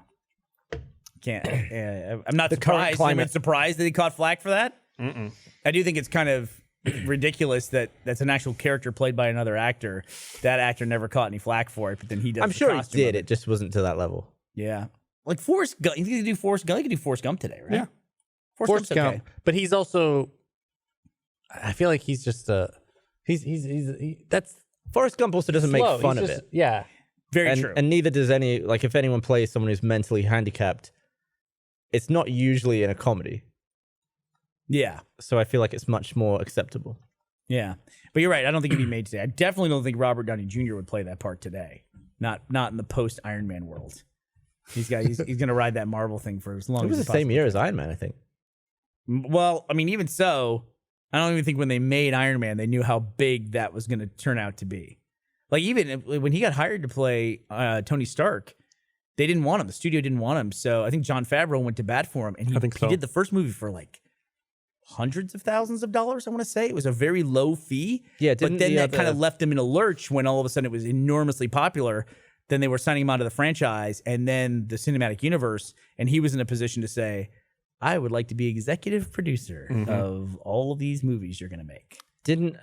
can't. I'm not The current surprised. climate. I'm surprised that he caught flack for that. I do think it's kind of ridiculous that that's an actual character played by another actor. That actor never caught any flack for it, but then he does. I'm the sure he costume did. of It just wasn't to that level. Yeah, like Forrest Gump. You think he could do Forrest Gump? He could do Forrest Gump today, right? Yeah. Forrest Gump's okay. But he's also, I feel like he's just that's Forrest Gump also doesn't slow. make fun He's of just- it, Yeah, Very and true. and neither does any. Like if anyone plays someone who's mentally handicapped, it's not usually in a comedy. yeah. So I feel like it's much more acceptable. Yeah, but you're right. I don't think it'd be made today. I definitely don't think Robert Downey Jr. would play that part today. Not in the post Iron Man world. He's gonna ride that Marvel thing for as long It as was he the same possibly year as Iron Man, I think. can. Well, I mean, even so, I don't even think when they made Iron Man, they knew how big that was going to turn out to be. Like, even when he got hired to play Tony Stark, they didn't want him. The studio didn't want him. So I think Jon Favreau went to bat for him. And I think so. he did the first movie for like hundreds of thousands of dollars, I want to say. It was a very low fee. Yeah, but didn't then the that other- kind of left him in a lurch when all of a sudden it was enormously popular. Then they were signing him onto the franchise and then the cinematic universe. And he was in a position to say, I would like to be executive producer of all of these movies you're going to make. Didn't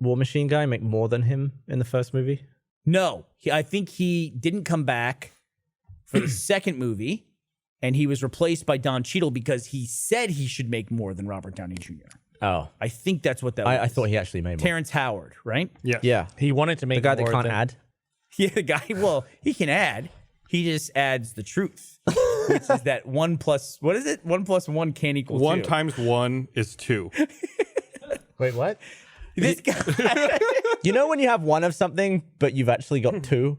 War Machine guy make more than him in the first movie? No, I think he didn't come back for the second movie, and he was replaced by Don Cheadle because he said he should make more than Robert Downey Jr. Oh, I think that's what that was. I thought he actually made more. Terrence Howard, right? Yes. Yeah, He wanted to make the guy that more can't than- add. Yeah, the guy, well, he can add. He just adds the truth, which is that 1 plus, what is it? 1 plus 1 can't equal 1 2. times 1 is 2. Wait, what? This guy, You know when you have one of something, but you've actually got two?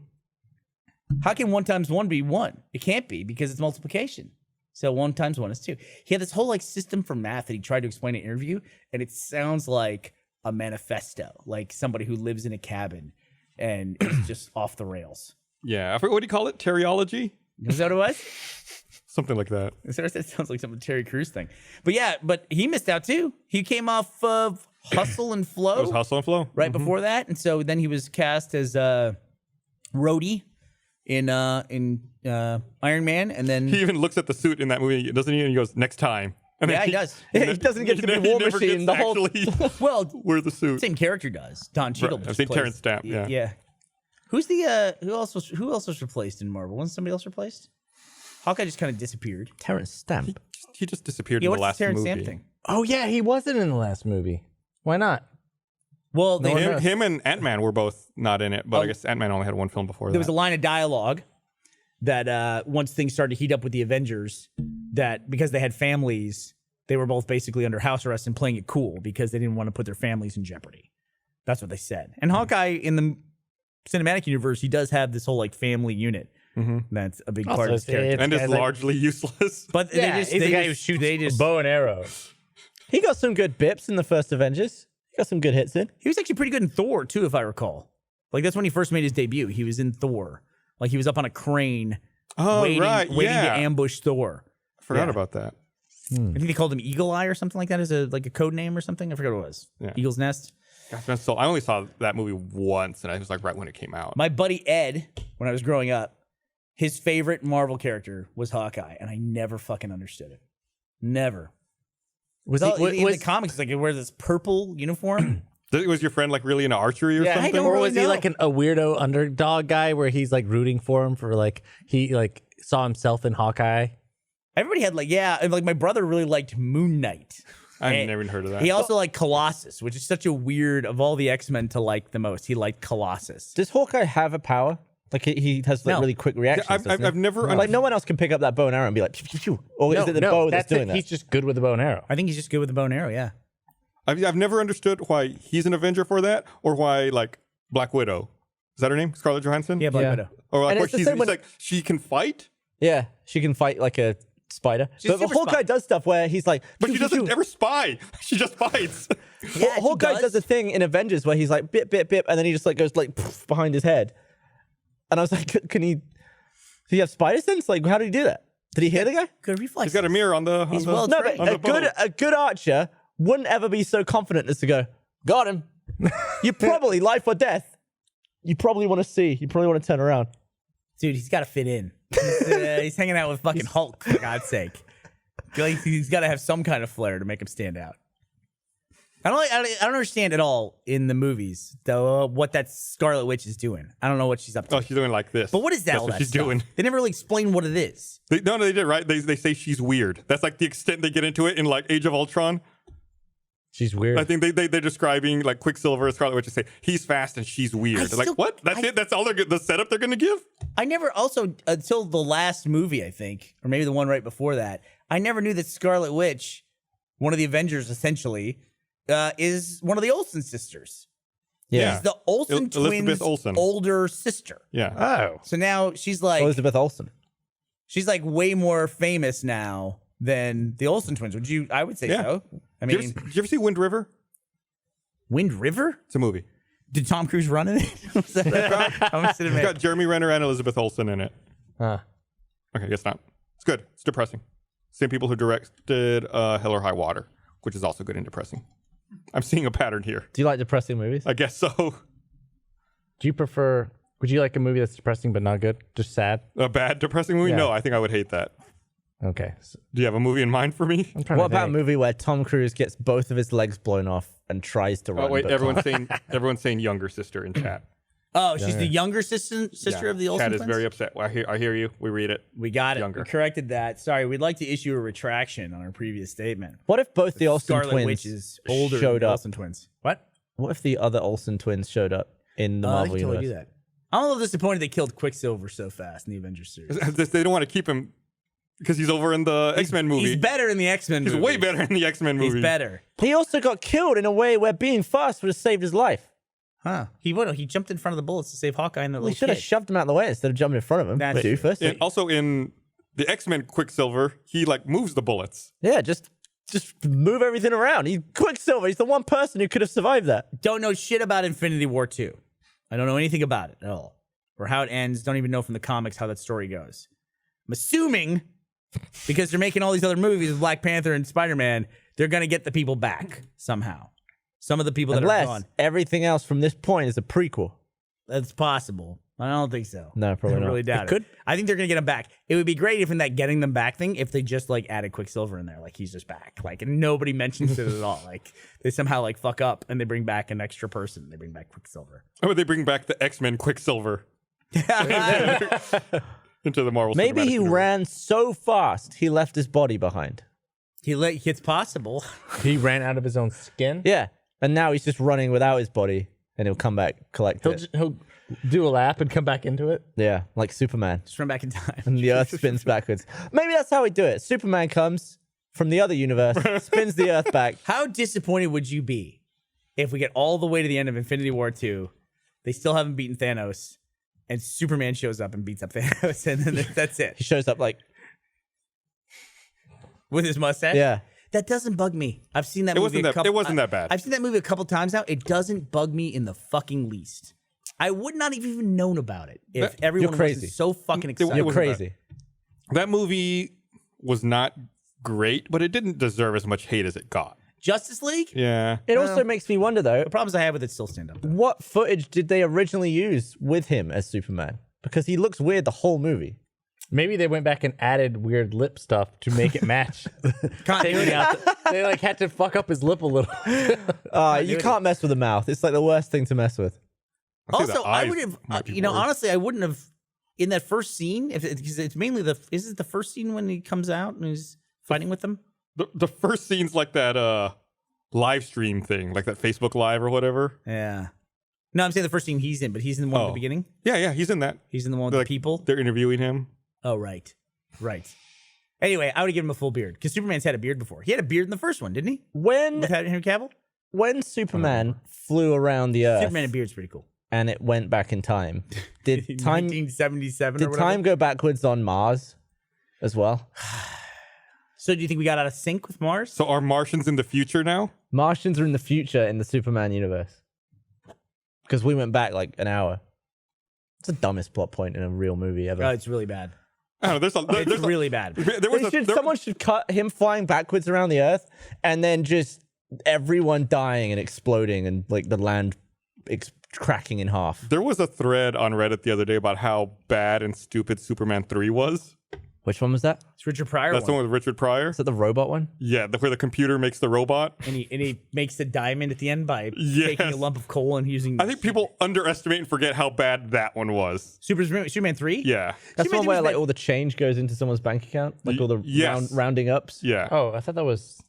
how can 1 times 1 be 1? It can't be because it's multiplication. So 1 times 1 is 2. He had this whole like system for math that he tried to explain in an interview, and it sounds like a manifesto, like somebody who lives in a cabin and is just off the rails. Yeah. I forget, what do you call it? Teriology? Is that what it was? Something like that. That sounds like some Terry Crews thing. But yeah, but he missed out too. He came off of Hustle and Flow It was Hustle and Flow. right before that, and so then he was cast as Rhodey in Iron Man, and then He even looks at the suit in that movie, doesn't he? And he goes, next time. And then yeah, he does. He doesn't get to be he War never Machine. gets The to whole actually Well, wear the suit. same character does. Don Cheadle. Right. just I've seen plays- Terrence Stamp, yeah. Yeah. Who's the who else was replaced in Marvel? Wasn't somebody else replaced? Hawkeye just kind of disappeared. Terrence Stamp. He just disappeared Yeah, in what's the the last Terrence movie. Stamp thing? Oh yeah, he wasn't in the last movie. Why not? Well, they, Him and Ant-Man were both not in it, but I guess Ant-Man only had one film before there was that. a line of dialogue that once things started to heat up with the Avengers, that because they had families, they were both basically under house arrest and playing it cool because they didn't want to put their families in jeopardy. That's what they said. And Hawkeye in the cinematic universe, he does have this whole like family unit. That's a big Also, part of his it's- character. and is Guys like- largely useless. But Yeah, they just, he's they the guy just- who shoots they just, bow and arrow. He got some good bips in the first Avengers. He got some good hits in. He was actually pretty good in Thor too, if I recall. Like that's when he first made his debut. He was in Thor. Like he was up on a crane, Oh, waiting to yeah. ambush Thor. Forgot Yeah. about that. I think they called him Eagle Eye or something like that as a code name or something. I forgot what it was. Yeah. Eagle's Nest. Gosh, so I only saw that movie once, and it was like right when it came out. My buddy Ed, when I was growing up, his favorite Marvel character was Hawkeye, and I never fucking understood it. Never. Was So, he? in Was, the comics, it's like he wears this purple uniform. Was your friend like really into archery or Yeah, I something? don't or really was he know. like a weirdo underdog guy where he's like rooting for him for like he like saw himself in Hawkeye? Everybody had like, yeah, and like my brother really liked Moon Knight. I've And never even heard of that. He also liked Colossus, which is such a weird of all the X-Men to like the most. He liked Colossus. Does Hawkeye have a power? Like he has like No. really quick reactions. I've doesn't he? never like no one else can pick up that bow and arrow and be like, pew, pew, pew. Or is it the bow that's doing it. that? He's just good with the bow and arrow. I think he's just good with the bow and arrow. Yeah. I've never understood why he's an Avenger for that, or why like Black Widow. Is that her name? Scarlett Johansson? Yeah, Black Yeah. Widow. Or like And what it's the she's same when- like she can fight, Yeah, she can fight like a spider. She's But super Hawkeye spy. does stuff where he's like, but pew, she pew, doesn't pew. ever spy. She just fights. Yeah, she Hawkeye does a thing in Avengers where he's like bip bip bip, and then he just like goes like poof behind his head. And I was like, can he? Does he have spider sense? Like, how did he do that? Did he hear the guy? Good reflex. He's got a mirror on the. He's on the well No, trained. but On the a good archer wouldn't ever be so confident as to go, got him. You probably life or death. You probably want to see. You probably want to turn around. Dude, he's got to fit in. He's hanging out with fucking Hulk, for God's sake. Like, he's got to have some kind of flair to make him stand out. I don't understand at all in the movies though what that Scarlet Witch is doing. I don't know what she's up to. Oh, she's doing like this. But what is that? That's all what that she's stuff? doing. They never really explain what it is. No, they did right. They say she's weird. That's like the extent they get into it in like Age of Ultron. She's weird. I think they're describing like Quicksilver, Scarlet Witch, and say he's fast and she's weird. still- Like what? That's it. That's all the setup they're gonna give. I never also until the last movie, I think, or maybe the one right before that, I never knew that Scarlet Witch, one of the Avengers essentially, is one of the Olsen sisters. Yeah. She's the Olsen Elizabeth twins' Olsen. older sister. Yeah. oh, So now she's like Elizabeth Olsen. way more famous now than the Olsen twins. Would you? I would say Yeah. so. I Did mean, you ever see Wind River? Wind River? It's a movie. Did Tom Cruise run in it? Was that- I'm gonna sit It's got Jeremy Renner and Elizabeth Olsen in it. Huh. Okay, guess not. It's good. It's depressing. Same people who directed Hell or High Water, which is also good and depressing. I'm seeing a pattern here. Do you like depressing movies? I guess so. Do you prefer? Would you like a movie that's depressing but not good, just sad? A bad depressing movie? Yeah. No, I think I would hate that. Okay. So Do you have a movie in mind for me? I'm trying What to about a think. movie where Tom Cruise gets both of his legs blown off and tries to run? Oh wait, but everyone's saying younger sister in chat. Oh, she's the younger sister of the Olsen Chat is twins? very upset. I hear you. We read it. We got it. Younger. We corrected that. Sorry, we'd like to issue a retraction on our previous statement. What if both the Olsen Scarlet twins Witch is older showed than the up? Olsen twins. What? What if the other Olsen twins showed up in the They Marvel can totally universe? do that. I'm a little disappointed they killed Quicksilver so fast in the Avengers series. They don't want to keep him because he's over in the X-Men movie. He's better in the X-Men He's movie. way better in the X-Men movie. He's better. He also got killed in a way where being fast would have saved his life. Huh. He would. He jumped in front of the bullets to save Hawkeye and the He little should have kid. shoved him out of the way instead of jumping in front of him. That's true. Doofus. And also in the X-Men Quicksilver, he like moves the bullets. Yeah, just move everything around. He's Quicksilver. He's the one person who could have survived that. Don't know shit about Infinity War 2. I don't know anything about it at all. Or how it ends. Don't even know from the comics how that story goes. I'm assuming, because they're making all these other movies with Black Panther and Spider-Man, they're going to get the people back somehow. Some of the people that are Unless gone. everything else from this point is a prequel. That's possible. I don't think so. No, probably I not. really doubt it. Could. I think they're gonna get him back. It would be great if in that getting them back thing, if they just like added Quicksilver in there, like he's just back, like and nobody mentions it at all. Like they somehow like fuck up and they bring back an extra person. They bring back Quicksilver. How about they bring back the X-Men Quicksilver into the Marvel? Maybe Cinematic he Universe? ran so fast he left his body behind. It's possible. He ran out of his own skin. Yeah, and now he's just running without his body, and he'll come back, collect it. He'll do a lap and come back into it. Yeah, like Superman. Just run back in time. And the Earth spins backwards. Maybe that's how we do it. Superman comes from the other universe, spins the Earth back. How disappointed would you be if we get all the way to the end of Infinity War 2, they still haven't beaten Thanos, and Superman shows up and beats up Thanos, and then that's it He shows up like, with his mustache? yeah. That doesn't bug me. I've seen that It movie wasn't that. It wasn't that bad. I've seen that movie a couple times now. It doesn't bug me in the fucking least. I would not have even known about it if everyone crazy. was so fucking It excited. You're wasn't crazy. That movie was not great, but it didn't deserve as much hate as it got. Justice League? Yeah. It also makes me wonder, though, The problems I have with it still stand up. though. what footage did they originally use with him as Superman? Because he looks weird the whole movie. Maybe they went back and added weird lip stuff to make it match. They like had to fuck up his lip a little. You can't mess with the mouth. It's like the worst thing to mess with. I think the Also, I eyes would have, might be you know, worse. honestly, I wouldn't have in that first scene because it's mainly is it the first scene when he comes out and he's fighting with them? The first scene's like that live stream thing, like that Facebook Live or whatever. Yeah. No, I'm saying the first scene he's in, but he's in the one at the Oh. beginning. Yeah, he's in that. He's in the one with They're the like- people. They're interviewing him. Oh, right. Anyway, I would have given him a full beard because Superman's had a beard before. He had a beard in the first one, didn't he? When With Henry Cavill? Superman flew around the Earth Superman and beard's pretty cool. and it went back in time, did time 1977 or did whatever. time go backwards on Mars as well? So do you think we got out of sync with Mars? So are Martians in the future now? Martians are in the future in the Superman universe because we went back like an hour. It's the dumbest plot point in a real movie ever. Oh, it's really bad. I don't know. It's really bad. There was Someone should cut him flying backwards around the Earth and then just everyone dying and exploding and like the land cracking in half. There was a thread on Reddit the other day about how bad and stupid Superman 3 was. Which one was that? It's Richard Pryor That's the one. one with Richard Pryor. Is that the robot one? Yeah, where the computer makes the robot. And he makes the diamond at the end by Yes. taking a lump of coal and using I think people underestimate and forget how bad that one was. Superman 3? Yeah. That's the Superman one where 3 was like bad. all the change goes into someone's bank account, like all the Yes. rounding ups. Yeah. Oh, I thought that was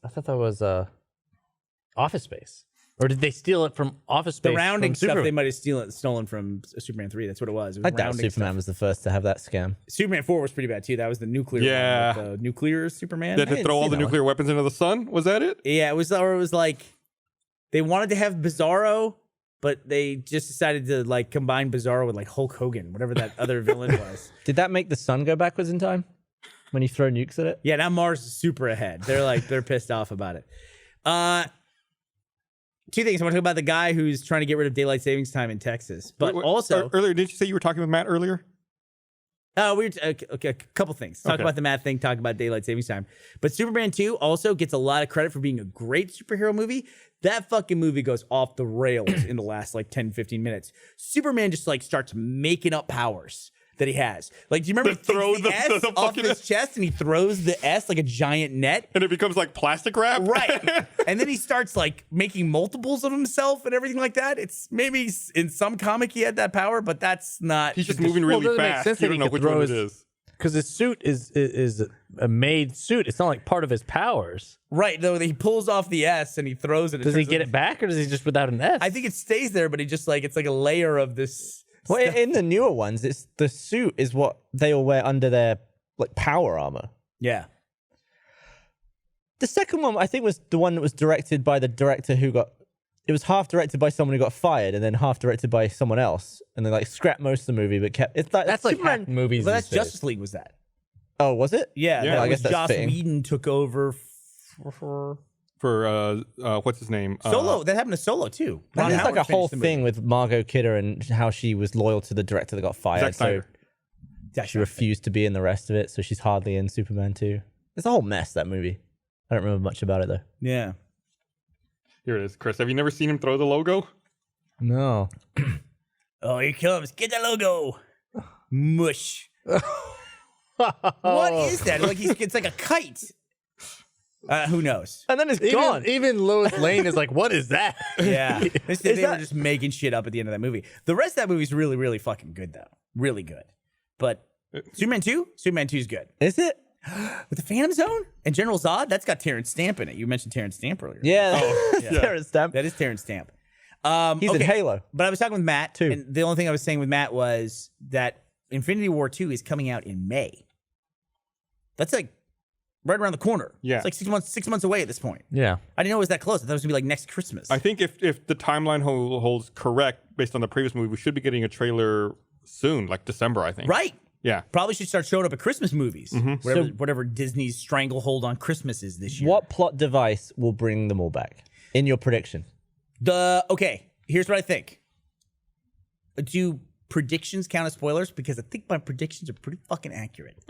Office Space. Or did they steal it from Office Space? The rounding from stuff Superman? they might have stolen from Superman 3. That's what it was. It was I doubt rounding Superman stuff. was the first to have that scam. Superman 4 was pretty bad too. That was the nuclear Yeah. one with the nuclear Superman. They had to didn't throw see all the that one. nuclear weapons into the sun. Was that it? Yeah, it was like they wanted to have Bizarro, but they just decided to like combine Bizarro with like Hulk Hogan, whatever that other villain was. Did that make the sun go backwards in time? when you throw nukes at it. Yeah, now Mars is super ahead. They're pissed off about it. Two things. I want to talk about the guy who's trying to get rid of daylight savings time in Texas, but also earlier, did you say you were talking with Matt earlier? okay, a couple things. Talk about the math thing, talk about daylight savings time. But Superman 2 also gets a lot of credit for being a great superhero movie. That fucking movie goes off the rails in the last like 10, 15 minutes. Superman just like starts making up powers that he has. Like, do you remember he takes the S off his chest and he throws the S like a giant net? And it becomes like plastic wrap? Right. And then he starts like making multiples of himself and everything like that. It's maybe in some comic he had that power, but that's not. He's just moving really doesn't make fast. sense You that don't he know could which throw one it his- is. Because his suit is a made suit. It's not like part of his powers. Right, though he pulls off the S and he throws it. Does he get it back, or does he just without an S? I think it stays there, but he just like it's like a layer of this. Well, in the newer ones, it's the suit is what they all wear under their like power armor. Yeah. The second one, I think, was the one that was directed by the director who got. It was half directed by someone who got fired, and then half directed by someone else, and they like scrapped most of the movie, but kept. It's like that's like Superman. hack movies. But that's these days. Justice League was that? Oh, was it? Yeah, Yeah, that I was guess that's Joss fitting. Whedon took over for For, what's his name? Solo. That happened to Solo too. Ron There's like Howard a whole finished the movie. thing with Margot Kidder and how she was loyal to the director that got fired, Zack so Snyder. she refused to be in the rest of it, so she's hardly in Superman 2. It's a whole mess, that movie. I don't remember much about it though. Yeah. Here it is. Chris, have you never seen him throw the logo? No. Oh, here he comes. Get the logo. Mush. What is that? Like it's like a kite. Who knows? And then it's gone. Even Lois Lane is like, what is that? Yeah. They were that- just making shit up at the end of that movie. The rest of that movie is really, really fucking good, though. Really good. But Superman 2? Superman 2 is good. Is it? With the Phantom Zone and General Zod, that's got Terrence Stamp in it. You mentioned Terrence Stamp earlier. Yeah. yeah. Terrence Stamp. That is Terrence Stamp. He's in Halo. But I was talking with Matt, Too. and the only thing I was saying with Matt was that Infinity War 2 is coming out in May. That's like right around the corner. Yeah. It's like 6 months away at this point. Yeah. I didn't know it was that close. I thought it was going to be like next Christmas. I think if the timeline holds correct based on the previous movie, we should be getting a trailer soon, like December, I think. Right. Yeah. Probably should start showing up at Christmas movies. Whatever Disney's stranglehold on Christmas is this year. What plot device will bring them all back? In your prediction. Okay, here's what I think. Do predictions count as spoilers? Because I think my predictions are pretty fucking accurate.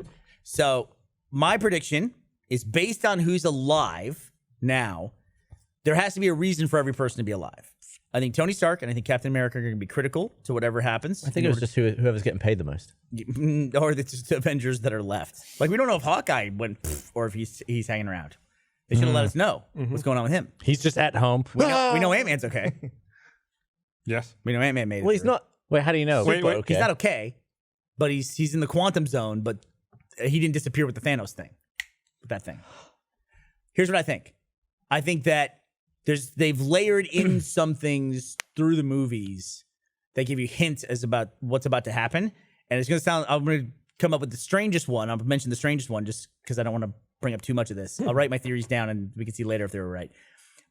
So my prediction is based on who's alive now. There has to be a reason for every person to be alive. I think Tony Stark and I think Captain America are going to be critical to whatever happens. I think it was just whoever's getting paid the most. or it's just the Avengers that are left. Like we don't know if Hawkeye went or if he's hanging around. They should have let us know what's going on with him. He's just at home. We know Ant-Man's okay. Yes. We know Ant-Man made it. Well, he's through. not. Wait, how do you know? Wait, wait. Okay. He's not okay, but he's in the quantum zone. But he didn't disappear with the Thanos thing. With that thing. Here's what I think. I think that they've layered in some things through the movies that give you hints as about what's about to happen. And it's gonna sound. I'm gonna come up with the strangest one. I'll mention the strangest one just because I don't want to bring up too much of this. I'll write my theories down and we can see later if they were right.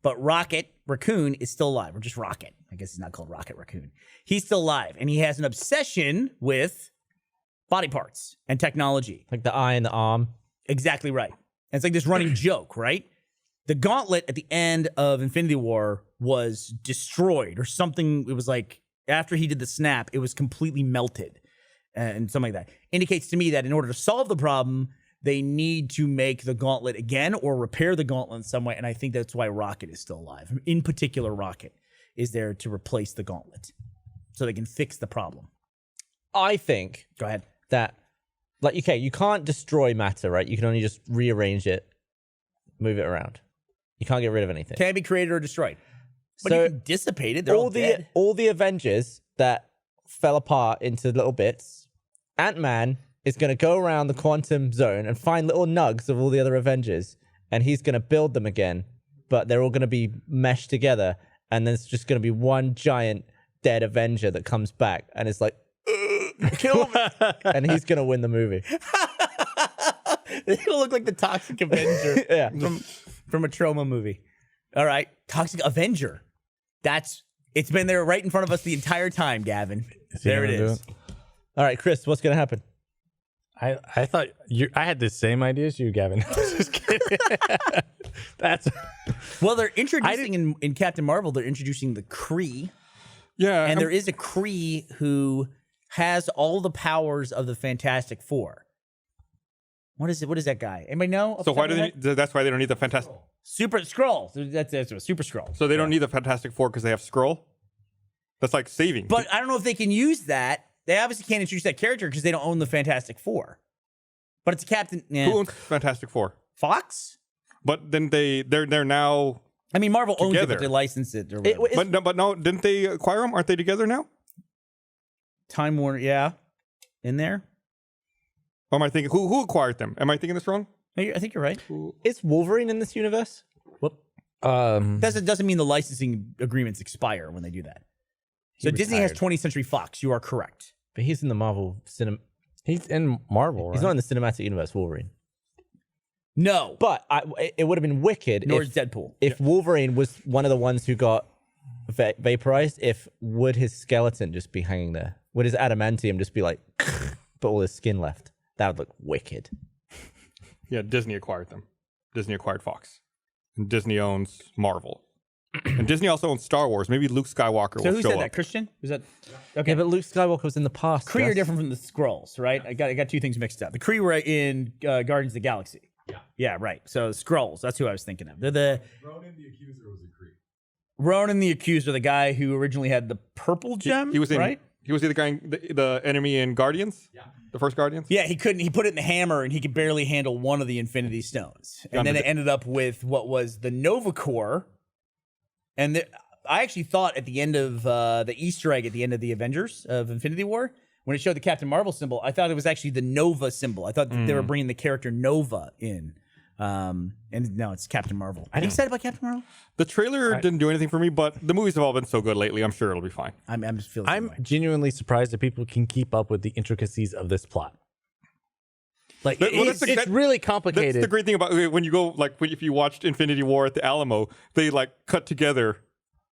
But Rocket Raccoon is still alive, or just Rocket. I guess he's not called Rocket Raccoon. He's still alive, and he has an obsession with body parts and technology. Like the eye and the arm. Exactly right. And it's like this running joke, right? The gauntlet at the end of Infinity War was destroyed, or something. It was like after he did the snap, it was completely melted, and something like that. Indicates to me that in order to solve the problem, they need to make the gauntlet again or repair the gauntlet in some way. And I think that's why Rocket is still alive. In particular, Rocket is there to replace the gauntlet so they can fix the problem. I think Go ahead. that, like, okay, you can't destroy matter, right? You can only just rearrange it, move it around. You can't get rid of anything. Can't be created or destroyed. But So you can dissipate it. They're all dead. all the Avengers that fell apart into little bits, Ant-Man is going to go around the quantum zone and find little nugs of all the other Avengers, and he's going to build them again, but they're all going to be meshed together, and there's just going to be one giant dead Avenger that comes back, and it's like, kill me, and he's going to win the movie. They look like the Toxic Avenger Yeah. from a Trauma movie. All right, Toxic Avenger. It's been there right in front of us the entire time, Gavin. There it gonna do is. All right, Chris, what's going to happen? I thought I had the same idea as you, Gavin. I was just kidding. That's Well, they're introducing in Captain Marvel, they're introducing the Kree. Yeah, And there is a Kree who has all the powers of the Fantastic Four. What is it? What is that guy? Anybody know? so why do they? That's why they don't need the Fantastic. Super Skrull? That's a Super Skrull. So they don't need the Fantastic Four because they have Skrull. That's like saving. But I don't know if they can use that. They obviously can't introduce that character because they don't own the Fantastic Four. But it's Captain Who owns Fantastic Four? Fox. But then they're now. I mean, Marvel owns it, Together. but they license it. Or whatever. But no, didn't they acquire them? Aren't they together now? Time Warner, yeah, in there. Or am I thinking who acquired them? Am I thinking this wrong? I think you're right. Is Wolverine in this universe? Whoop. Doesn't mean the licensing agreements expire when they do that. So Disney has 20th Century Fox. You are correct. But he's in the Marvel cinema. he's in Marvel. He's right? not in the cinematic universe, Wolverine. No, But it would have been wicked nor if is Deadpool. if Wolverine was one of the ones who got vaporized. If would his skeleton just be hanging there? Would his adamantium just be like, but all his skin left? That would look wicked. Yeah, Disney acquired them. Disney acquired Fox, and Disney owns Marvel, and Disney also owns Star Wars. Maybe Luke Skywalker So will who show said up. that? Christian? Was that okay? Yeah, but Luke Skywalker was in the past. Kree are Gus. different from the Skrulls, right? I got two things mixed up. The Kree were in Guardians of the Galaxy. Yeah, right. So Skrulls, that's who I was thinking of. They're the Ronan the Accuser was a Kree. Ronan the Accuser, the guy who originally had the purple gem. He was in. right. He was the guy, the enemy in Guardians. Yeah. The first Guardians. Yeah, he couldn't. He put it in the hammer, and he could barely handle one of the Infinity Stones. And Gone then to it ended up with what was the Nova Core. And I actually thought at the end of the Easter egg at the end of the Avengers of Infinity War, when it showed the Captain Marvel symbol, I thought it was actually the Nova symbol. I thought that they were bringing the character Nova in. And no, it's Captain Marvel. Are you excited about Captain Marvel? The trailer didn't do anything for me, but the movies have all been so good lately. I'm sure it'll be fine. I'm just feeling. I'm genuinely surprised that people can keep up with the intricacies of this plot. Like Well, it's, that's the- it's really That's complicated. the great thing about when you go if you watched Infinity War at the Alamo, they cut together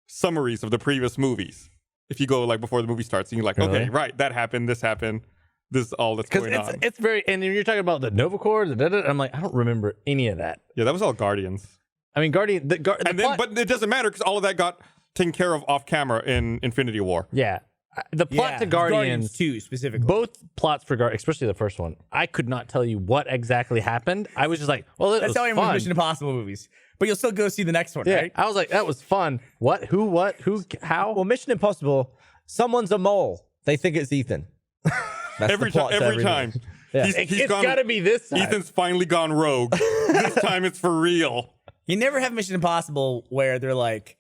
summaries of the previous movies. If you go before the movie starts, and you're like, Really? okay, right, that happened, this happened, this is all that's Because going on. it's very, and you're talking about the Nova Corps, I'm like, I don't remember any of that. Yeah, that was all Guardians. I mean, the And then, plot, but it doesn't matter because all of that got taken care of off camera in Infinity War. yeah, the plot to Guardians, 2 specifically. both plots for Guardians, especially the first one, I could not tell you what exactly happened. I was just like, well, it That's was how I am with fun. Mission Impossible movies. But you'll still go see the next one, Yeah, right? I was like, that was fun. What? Who? How? Well, Mission Impossible. Someone's a mole. They think it's Ethan. That's Every the plot time, to every everything. time. Yeah. He's It's gone. got to be this time. Ethan's finally gone rogue. This time it's for real. You never have Mission Impossible where they're like,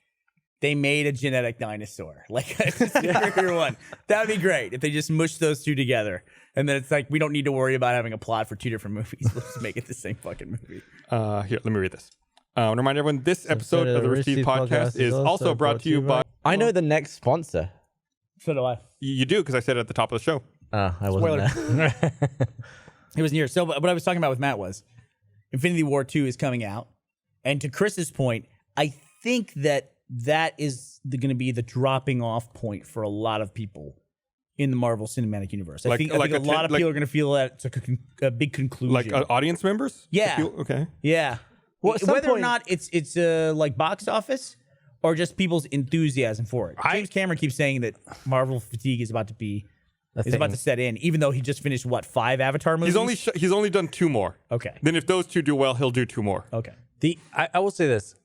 they made a genetic dinosaur. Like, it's a superior one. That would be great if they just mush those two together. And then it's like, we don't need to worry about having a plot for two different movies. We'll just make it the same fucking movie. Here, let me read this. I want to remind everyone this episode of the Rooster Teeth podcast is also brought to you by. I know the next sponsor. So do I. You do because I said it at the top of the show. I wasn't there. It was near. So what I was talking about with Matt was Infinity War 2 is coming out. And to Chris's point, I think that is going to be the dropping off point for a lot of people in the Marvel Cinematic Universe. I think a lot of people are going to feel that it's a big conclusion. Like audience members? Yeah. Okay. Yeah. Well, at some Whether or point- not it's like box office or just people's enthusiasm for it. James Cameron keeps saying that Marvel fatigue is about to set in, even though he just finished 5 Avatar movies. He's only done 2 more. Okay. Then if those 2 do well, he'll do 2 more. Okay. I will say this.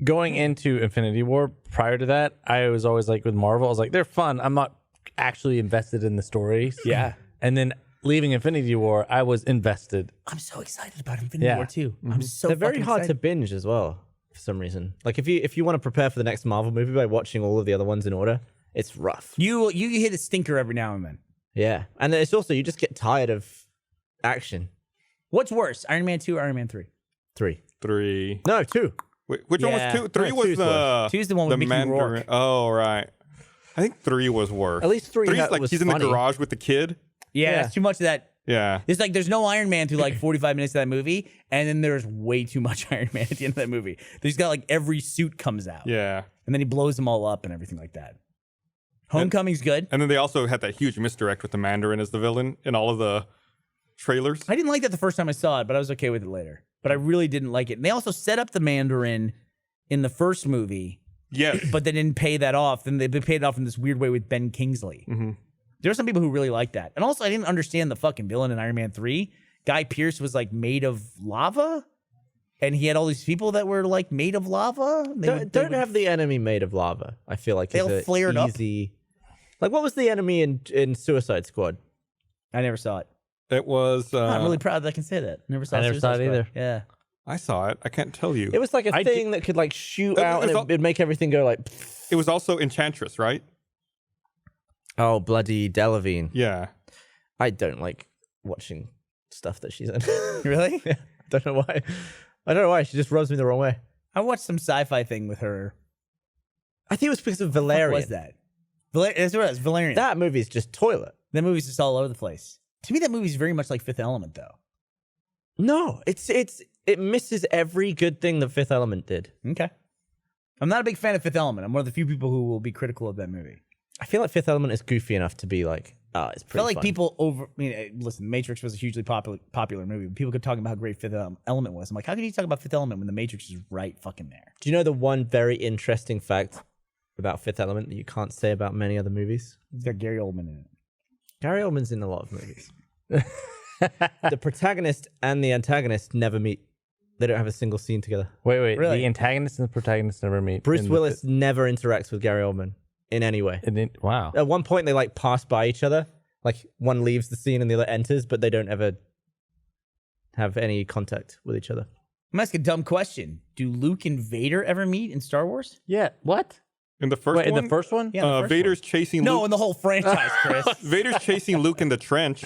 Going into Infinity War, prior to that, I was always like with Marvel, I was like, they're fun. I'm not actually invested in the stories. Yeah. And then leaving Infinity War, I was invested. I'm so excited about Infinity War 2. I'm so They're very fucking hard to excited. binge as well for some reason. Like if you want to prepare for the next Marvel movie by watching all of the other ones in order, it's rough. You hit a stinker every now and then. Yeah, and it's also you just get tired of action. What's worse, Iron Man 2 or Iron Man 3? 3. No, 2. Wait, which one Yeah. was 2? 3 No, was 2's the. worse. 2's the one with Mickey Mandarin. Rourke. Oh, right. I think 3 was worse. At least 3 3's like was he's in funny. the garage with the kid. Yeah, it's too much of that. Yeah. It's like there's no Iron Man through like 45 minutes of that movie, and then there's way too much Iron Man at the end of that movie. He's got like every suit comes out, Yeah. and then he blows them all up and everything like that. Homecoming's good. And then they also had that huge misdirect with the Mandarin as the villain in all of the trailers. I didn't like that the first time I saw it, but I was okay with it later. But I really didn't like it. And they also set up the Mandarin in the first movie, Yes. but they didn't pay that off. Then they paid it off in this weird way with Ben Kingsley. There are some people who really like that. And also, I didn't understand the fucking villain in Iron Man 3. Guy Pearce was like made of lava. And he had all these people that were like made of lava. Don't have the enemy made of lava. I feel like They'll is flare it up. easy. Like, what was the enemy in Suicide Squad? I never saw it. It was. I'm really proud that I can say that. Never saw I never saw Suicide it Squad. either. Yeah. I saw it. I can't tell you. It was like a I thing that could like shoot It out was and all- it'd make everything go like. It was also Enchantress, right? Oh, bloody Delevingne. Yeah. I don't like watching stuff that she's in. Really? Don't know why. I don't know why. She just rubs me the wrong way. I watched some sci-fi thing with her. I think it was because of What Valerian. was that? That's what it was. Valerian. That movie's just toilet. That movie's just all over the place. To me, that movie's very much like Fifth Element, though. No, it misses every good thing that Fifth Element did. Okay. I'm not a big fan of Fifth Element. I'm one of the few people who will be critical of that movie. I feel like Fifth Element is goofy enough to be like, oh, it's I pretty felt like fun. people listen, Matrix was a hugely popular movie. But people kept talking about how great Fifth Element was. I'm like, how can you talk about Fifth Element when the Matrix is right fucking there? Do you know the one very interesting fact about Fifth Element that you can't say about many other movies? It's got Gary Oldman in it. Gary Oldman's in a lot of movies. The protagonist and the antagonist never meet. They don't have a single scene together. Wait. Really? The antagonist and the protagonist never meet. Bruce in the Willis never interacts with Gary Oldman in any way. wow. At one point, they like pass by each other. Like one leaves the scene and the other enters, but they don't ever have any contact with each other. I'm asking a dumb question. Do Luke and Vader ever meet in Star Wars? Yeah. What? In the first Wait, one? in the first one? Yeah, in the first Vader's chasing No, Luke. in the whole franchise, Chris. Vader's chasing Luke in the trench.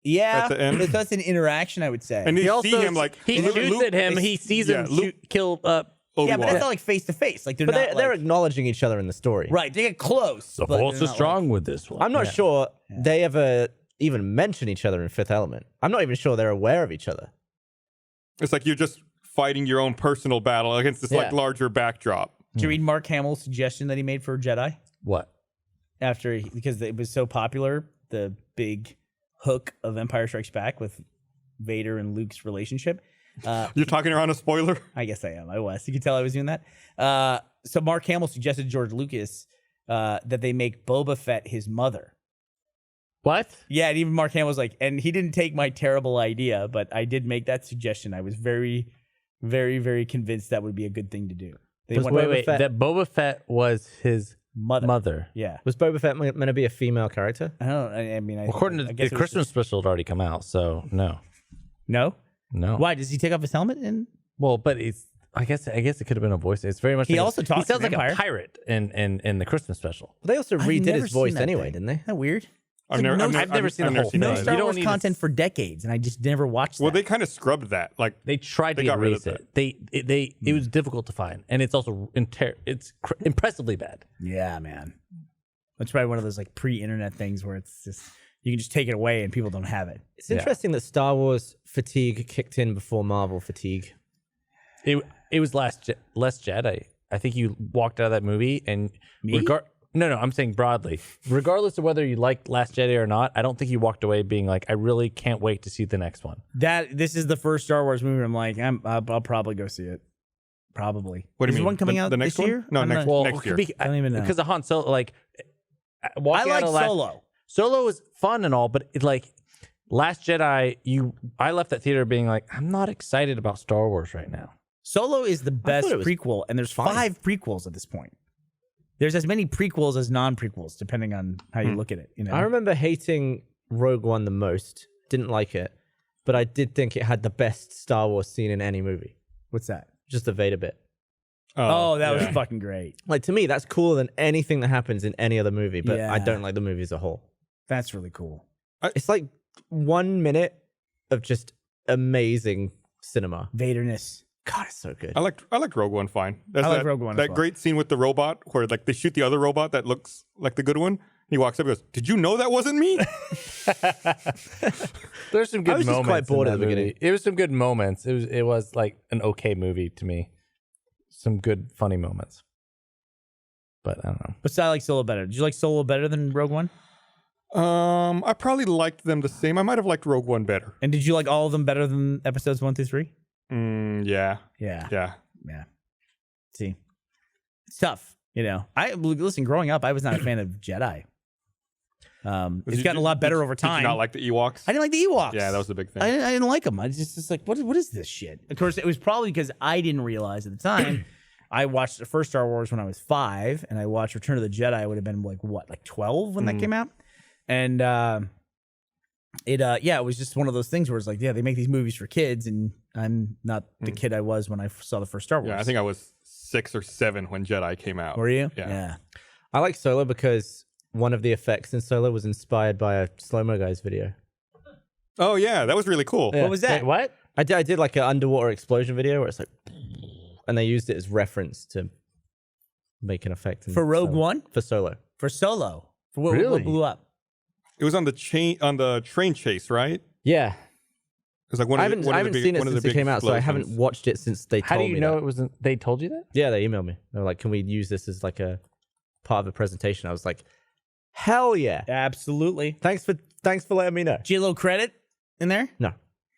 Yeah, At the end. that's an interaction, I would say. And He you also see him like. he Luke- shoots Luke at him. is- He sees yeah, him Luke- kill. yeah, but Obi-Wan. that's not like face to face. Like they're But not. they're like, acknowledging each other in the story. right. They get close. The but force they're is not, strong with this one. I'm not sure they ever even mention each other in Fifth Element. I'm not even sure they're aware of each other. It's like you're just fighting your own personal battle against this like Yeah. larger backdrop. Did you read Mark Hamill's suggestion that he made for Jedi What? because it was so popular? The big hook of Empire Strikes Back with Vader and Luke's relationship. You're talking around a spoiler. I guess I am. I was. You can tell I was doing that. So Mark Hamill suggested to George Lucas that they make Boba Fett his mother. What? Yeah, and even Mark Hamill was like, and he didn't take my terrible idea, but I did make that suggestion. I was very, very, very convinced that would be a good thing to do. They Was want Boba Fett- That Boba Fett was his mother. mother. Yeah. Was Boba Fett meant to be a female character? I don't. I mean, According to I the guess it was Christmas just- special had already come out, so no. No. No. Why does he take off his helmet? And Well, but it's I guess it could have been a voice. It's very much He like also talks he sounds in like Empire. a pirate in the Christmas special. Well, they also I've redid never his voice seen that anyway, thing. didn't they? Isn't that weird? I've never seen the whole thing. No You Star don't Wars need to content for decades, and I just never watched that. Well, they kind of scrubbed that. Like They tried They to got rid erase of it. It was difficult to find, and it's also impressively bad. Yeah, man. That's probably one of those like pre-internet things where it's just you can just take it away and people don't have it. It's interesting that Star Wars fatigue kicked in before Marvel fatigue. It was Last Jedi. I think you walked out of that movie and No, I'm saying broadly. Regardless of whether you liked Last Jedi or not, I don't think you walked away being like, I really can't wait to see the next one. This is the first Star Wars movie. I'm like, I'll probably go see it. Probably. What do Is you mean? one coming out the next this one? year? No, I'm next not- next year. I don't even know. Because of Han Solo, like I walking like out of Solo. Solo is fun and all, but it, like Last Jedi, I left that theater being like, I'm not excited about Star Wars right now. Solo is the best it was prequel, and there's 5 prequels at this point. There's as many prequels as non-prequels, depending on how you look at it. You know, I remember hating Rogue One the most. Didn't like it, but I did think it had the best Star Wars scene in any movie. what's that? Just the Vader bit. Oh, that was yeah. fucking great. Like to me, that's cooler than anything that happens in any other movie. But I Yeah. don't like the movie as a whole. That's really cool. It's like 1 minute of just amazing cinema. Vaderness. God, it's so good. I like Rogue One fine. There's I like that, Rogue One as That well. great scene with the robot where like they shoot the other robot that looks like the good one. He walks up and goes, "Did you know that wasn't me?" There's some good I was just moments. quite bored in at that the beginning. movie. It was some good moments. It was like an okay movie to me. Some good funny moments. But I don't know. But I like Solo better. Did you like Solo better than Rogue One? I probably liked them the same. I might have liked Rogue One better. And did you like all of them better than episodes 1 through 3? Yeah. Yeah. Yeah. Yeah. See, it's tough. You know, listen. Growing up, I was not a fan of Jedi. It's gotten a lot better over time. Did you not like the Ewoks? I didn't like the Ewoks. Yeah, that was the big thing. I didn't like them. I just like, what is this shit? Of course, it was probably because I didn't realize at the time. I watched the first Star Wars when I was 5, and I watched Return of the Jedi. I would have been like 12 when that came out, and it was just one of those things where it's like, yeah, they make these movies for kids, and I'm not the kid I was when I saw the first Star Wars. Yeah, I think I was 6 or 7 when Jedi came out. Were you? Yeah. I like Solo because one of the effects in Solo was inspired by a Slow Mo Guys video. Oh yeah, that was really cool. Yeah. What was that? Wait, what? I did like an underwater explosion video where it's like, and they used it as reference to make an effect in For Rogue Solo. One? For Solo. For Solo? For what Really? blew up? It was on the train chase, right? It Yeah, was like one I of haven't the, one of the I haven't big, seen it one of the since it big came out, so I haven't explosions. watched it since they How told do you me know that. it wasn't? They told you that? Yeah, they emailed me. They were like, "Can we use this as like a part of a presentation?" I was like, "Hell yeah! Absolutely. Thanks for letting me know." Did you get a little credit in there? No,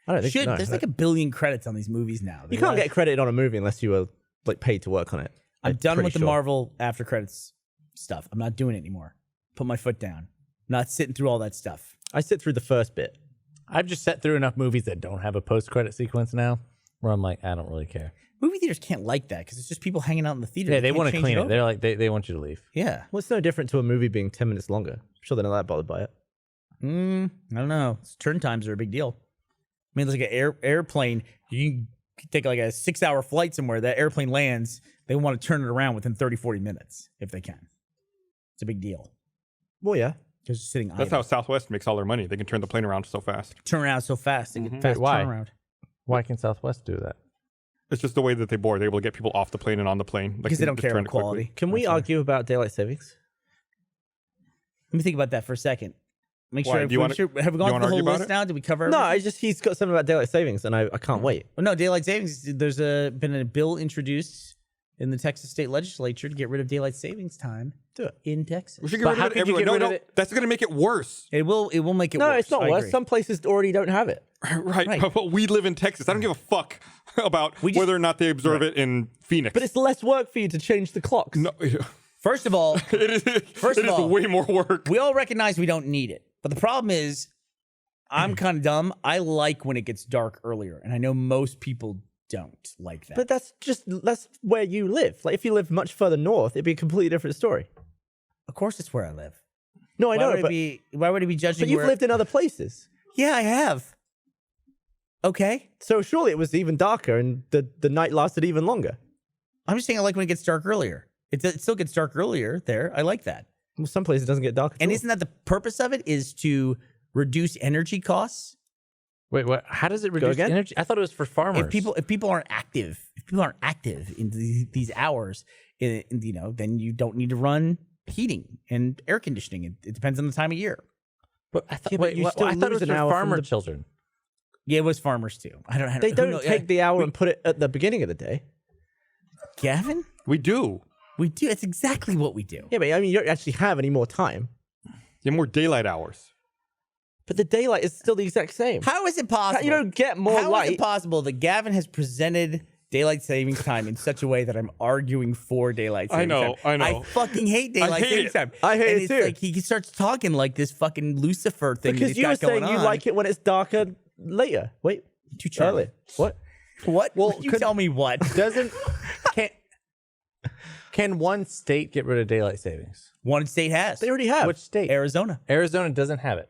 I don't think no, There's like a billion credits on these movies now. you can't get credited on a movie unless you were like paid to work on it. I'm done pretty with the sure. Marvel after credits stuff. I'm not doing it anymore. Put my foot down. I'm not sitting through all that stuff. I sit through the first bit. I've just sat through enough movies that don't have a post-credit sequence now, where I'm like, I don't really care. Movie theaters can't like that because it's just people hanging out in the theater. Yeah, they can't want to change clean it. over. They're like, they want you to leave. Yeah. Well, it's no different to a movie being 10 minutes longer. I'm sure they're not that bothered by it. I don't know. Turn times are a big deal. I mean, it's like an airplane. You can take like a 6-hour flight somewhere. That airplane lands. They want to turn it around within 30, 40 minutes if they can. It's a big deal. Well, yeah. Because it's sitting That's idle. how Southwest makes all their money. They can turn the plane around so fast. Turn around so fast. They get fast Why? turnaround. Why can Southwest do that? It's just the way that they board. They're able to get people off the plane and on the plane. Because they don't just care turn about it quickly. quality. Can we argue about daylight savings? Let me think about that for a second. Make Why? sure. Do you wanna- have we you gone through wanna the whole argue about list it? now? Did we cover No, everything? he's got something about daylight savings, and I can't wait. Well, no, daylight savings. There's been a bill introduced in the Texas state legislature to get rid of daylight savings time. Do it. In Texas. We should get But rid how of it could you everywhere. get No, rid of no, it? that's going to make it worse. It will make it No, worse. it's not I worse. agree. Some places already don't have it. Right. But we live in Texas. I don't give a fuck about just- whether or not they observe it in Phoenix. But it's less work for you to change the clocks. no, First of all, it is. First it of is all, way more work. we all recognize we don't need it. But the problem is, I'm kind of dumb. I like when it gets dark earlier. And I know most people don't like that. But that's where you live. Like if you live much further north, it'd be a completely different story. of course, it's where I live. No, I know, Why would it be judging but you've where... lived in other places. Yeah, I have. Okay. So surely it was even darker and the night lasted even longer. I'm just saying I like when it gets dark earlier. It still gets dark earlier there. I like that. Well, some places it doesn't get dark at And all. isn't that the purpose of it, is to reduce energy costs? Wait, what? How does it reduce again? energy? I thought it was for farmers. If people aren't active in these hours, then you don't need to run heating and air conditioning. It depends on the time of year. but I thought, Yeah, but wait, you what? still I thought it lose was an for hour from farmer the- children. Yeah, it was farmers too. They don't take the hour and put it at the beginning of the day. Gavin. We do. We do. It's exactly what we do. Yeah, but I mean, you don't actually have any more time. You have more daylight hours. But the daylight is still the exact same. How is it possible? You don't get more How is light. it possible that Gavin has presented daylight savings time in such a way that I'm arguing for daylight savings time? I know. I fucking hate daylight hate savings it. time. I hate and it it's too. Like he starts talking like this fucking Lucifer thing that Because he's you were got going saying you on. like it when it's darker later. Wait, Too charming. earlier. What? What? Well, you tell me what. Doesn't can one state get rid of daylight savings? One state has. They already have. Which state? Arizona. Arizona doesn't have it.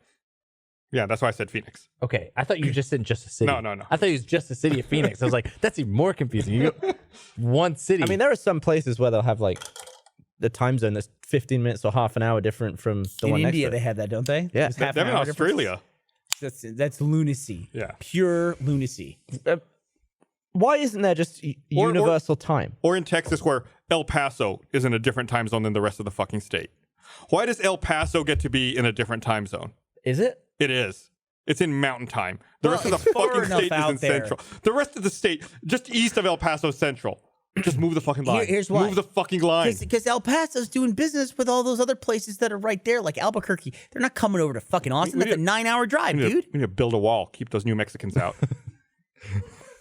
Yeah, that's why I said Phoenix. Okay, I thought you just said just a city. No. I thought it was just the city of Phoenix. I was like, that's even more confusing. You go one city. I mean, there are some places where they'll have like the time zone that's 15 minutes or half an hour different from the In one India, next they to it. have that, don't they? Yeah. Just half They're an in hour difference? Australia. That's lunacy. Yeah. Pure lunacy. Why isn't there just universal time? Or in Texas, where El Paso is in a different time zone than the rest of the fucking state. Why does El Paso get to be in a different time zone? Is it? It is. It's in mountain time. The rest of it's the far fucking enough state is out in there. central. The rest of the state, just east of El Paso Central. Just move the fucking line. Here's why. Move the fucking line. Because El Paso's doing business with all those other places that are right there, like Albuquerque. They're not coming over to fucking Austin. We That's a need- 9-hour drive, We need, dude. to, we need to build a wall. Keep those New Mexicans out.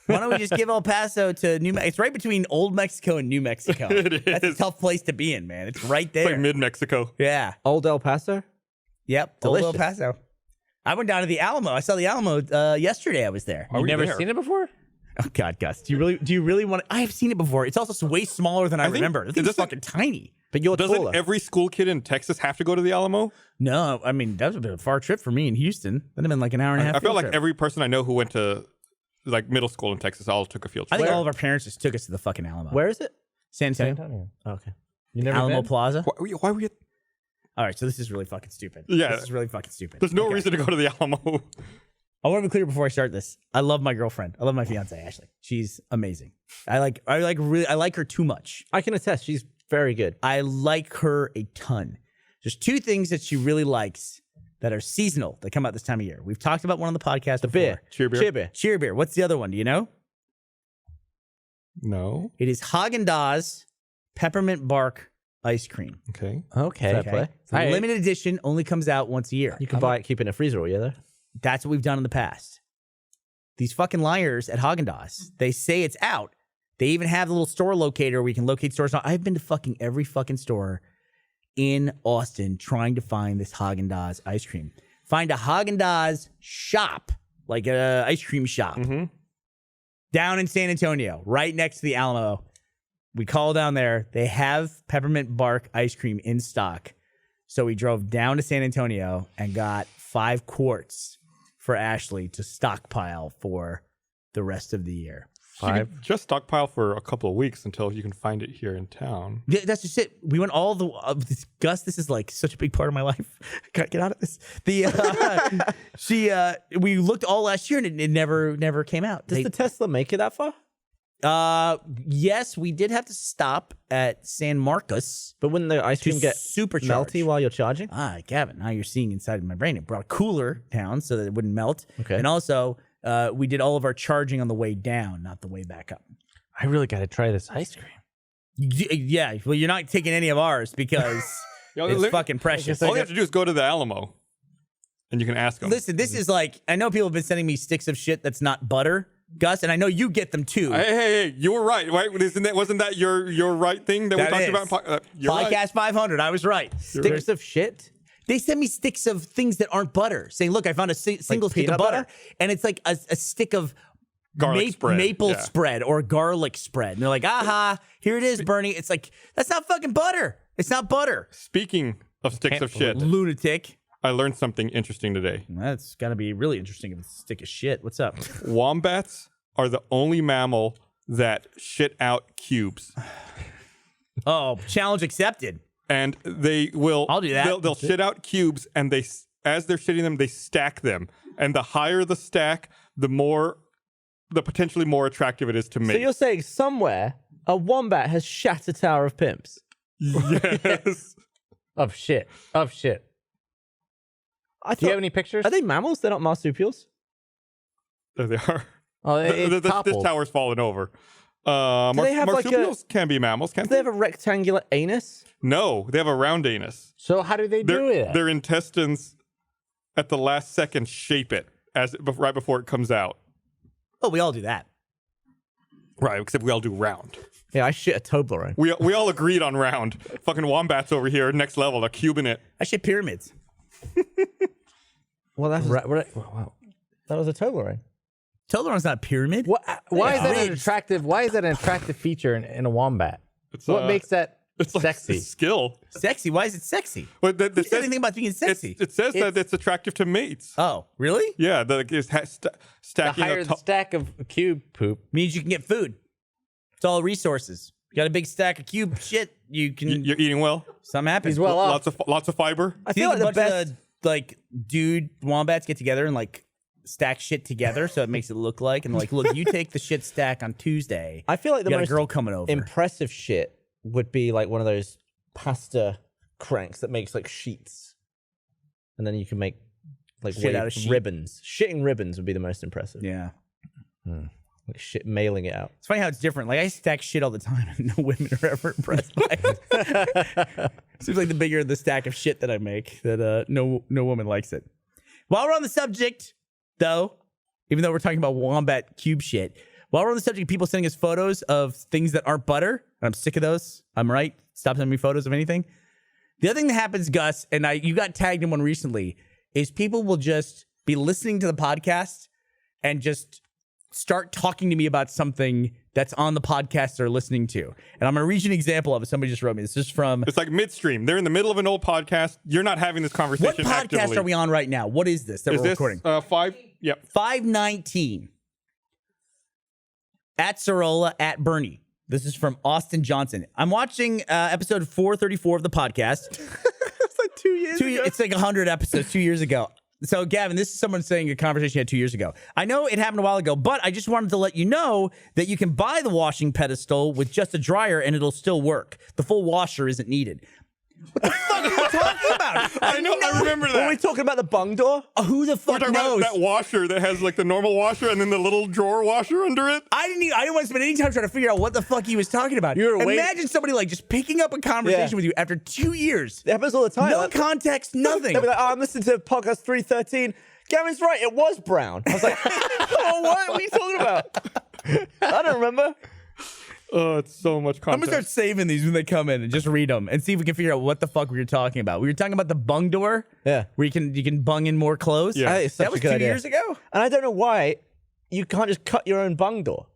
Why don't we just give El Paso to New Mexico? It's right between Old Mexico and New Mexico. It That's a is. tough place to be in, man. It's right there. It's like mid-Mexico. Yeah. Old El Paso. Yep. Old El Delicious. Paso. I went down to the Alamo. I saw the Alamo yesterday. I was there. Why You were never there? seen it before? Oh God, Gus. Do you really want to? I have seen it before. It's also way smaller than I think remember. The it thing's doesn't- fucking tiny. But you're Doesn't taller. every school kid in Texas have to go to the Alamo? No, I mean that was a bit of a far trip for me in Houston. That'd have been like an hour and a half. I feel field like trip. every person I know who went to like middle school in Texas all took a field I trip. think all of our parents just took us to the fucking Alamo. Where is it? San Antonio. San Antonio. Okay. You never Alamo been? Plaza. Why were you? All right, so this is really fucking stupid. Yeah. This is really fucking stupid. There's no Okay. reason to go to the Alamo. I want to be clear before I start this. I love my girlfriend. I love my fiance Ashley. She's amazing. I like her too much. I can attest. She's very good. I like her a ton. There's two things that she really likes that are seasonal that come out this time of year. We've talked about one on the podcast. The beer. Cheer beer? Cheer beer. Cheer beer. What's the other one? Do you know? No. It is Haagen-Dazs peppermint bark ice cream. Okay. Okay. Fair play. It's a All right. limited edition, only comes out once a year. You can buy it, keep it in a freezer all year, though. That's what we've done in the past. These fucking liars at Haagen-Dazs, they say it's out. They even have the little store locator where you can locate stores. Now, I've been to fucking every fucking store in Austin trying to find this Haagen-Dazs ice cream. Find a Haagen-Dazs shop, like a ice cream shop, down in San Antonio, right next to the Alamo. We call down there. They have peppermint bark ice cream in stock. So we drove down to San Antonio and got 5 quarts for Ashley to stockpile for the rest of the year. You can just stockpile for a couple of weeks until you can find it here in town. Yeah, that's just it. We went all the Gus. This is like such a big part of my life. Gotta get out of this. We looked all last year and it never came out. Does the Tesla make it that far? Yes, we did have to stop at San Marcos But wouldn't the ice to cream get supercharge. melty while you're charging? Gavin, now you're seeing inside of my brain. It brought a cooler down so that it wouldn't melt. Okay. And also, we did all of our charging on the way down, not the way back up. I really got to try this ice cream. Yeah, well, you're not taking any of ours because Yo, it's li- fucking precious. All you have to do is go to the Alamo, and you can ask them. Listen, this is like, I know people have been sending me sticks of shit that's not butter, Gus, and I know you get them too. Hey, you were right. Right? Wasn't that your right thing that we That talked is. about? You're Podcast right. 500, I was right. Sticks of shit? They send me sticks of things that aren't butter, saying, look, I found a single stick of peanut butter, butter? and it's like a stick of Garlic spread, maple yeah. spread or garlic spread. And they're like, aha, here it is, Bernie. It's like, that's not fucking butter. It's not butter. Speaking of sticks of shit, Lunatic. I learned something interesting today. That's got to be really interesting if it's a stick of shit. What's up? Wombats are the only mammal that shit out cubes, Oh, challenge accepted. and they will. I'll do that. They'll shit out cubes, and as they're shitting them, they stack them, and the higher the stack, the potentially more attractive it is to So mate. you're saying somewhere a wombat has shat a tower of pimps? Yes. Of shit. Of shit. I Do you thought, have any pictures? are they mammals? They're not marsupials? There they are. Oh, it's This toppled. tower's fallen over. they have like a- marsupials can be mammals, can't Do they they? have a rectangular anus? No, they have a round anus. So how do they do it? Their intestines at the last second shape it right before it comes out. Oh, we all do that. Right, except we all do round. Yeah, I shit a Toblerone. We all agreed on round. Fucking wombats over here, next level, they're cubing it. I shit pyramids. Well, that's Wow. that was a Toblerone. Toblerone's not a pyramid. Why is that an Ridge. attractive? Why is that an attractive feature in a wombat? It's, What makes that it's like sexy? a skill. Sexy? Why is it sexy? But Who said anything about being sexy? It says that it's attractive to mates. Oh, really? Yeah, it's The stacking higher up the stack of cube poop. Means you can get food. It's all resources. You got a big stack of cube shit. You can. You're eating well. Something happens. He's well off. Lots of fiber. I Do you feel like think the a bunch best. of like dude wombats get together and like stack shit together so it makes it look like and like look, you take the shit stack on Tuesday. I feel like the You got a most girl coming over. impressive shit would be like one of those pasta cranks that makes like sheets, and then you can make like Shit out of sheet. ribbons. Shitting ribbons would be the most impressive. Yeah. like shit, mailing it out. It's funny how it's different. Like I stack shit all the time, and no women are ever impressed by it. Seems like the bigger the stack of shit that I make, that no woman likes it. While we're on the subject, though, even though we're talking about Wombat Cube shit, while we're on the subject of people sending us photos of things that aren't butter, and I'm sick of those. I'm right. Stop sending me photos of anything. The other thing that happens, Gus, and you got tagged in one recently, is people will just be listening to the podcast and just start talking to me about something that's on the podcast they're listening to. And I'm going to read you an example of it. Somebody just wrote me. This is from... It's like midstream. They're in the middle of an old podcast. You're not having this conversation What podcast actively. are we on right now? What is this that Is we're this recording? 5? Yep. 519. At Sorolla, at Bernie. This is from Austin Johnson. I'm watching episode 434 of the podcast. It's like 2 years ago. It's like 100 episodes 2 years ago. So, Gavin, this is someone saying a conversation you had 2 years ago. I know it happened a while ago, but I just wanted to let you know that you can buy the washing pedestal with just a dryer and it'll still work. The full washer isn't needed. What the fuck are you talking about? I know. I remember that. Were we talking about the bung door? Who the We're fuck talking knows? about that washer that has like the normal washer and then the little drawer washer under it. I didn't want to spend any time trying to figure out what the fuck he was talking about. You were waiting- Imagine somebody like just picking up a conversation Yeah. with you after 2 years. It happens all the time. No Like, context, nothing. they'll be like, oh, I'm listening to podcast 313. Gavin's right, it was brown. I was like, oh, what are you talking about? I don't remember. Oh, it's so much I'm gonna content. start saving these when they come in and just read them and see if we can figure out what the fuck we were talking about. We were talking about the bung door, Yeah. where you can bung in more clothes. Yeah. I think it's such That was a good 2 idea. years ago. And I don't know why you can't just cut your own bung door.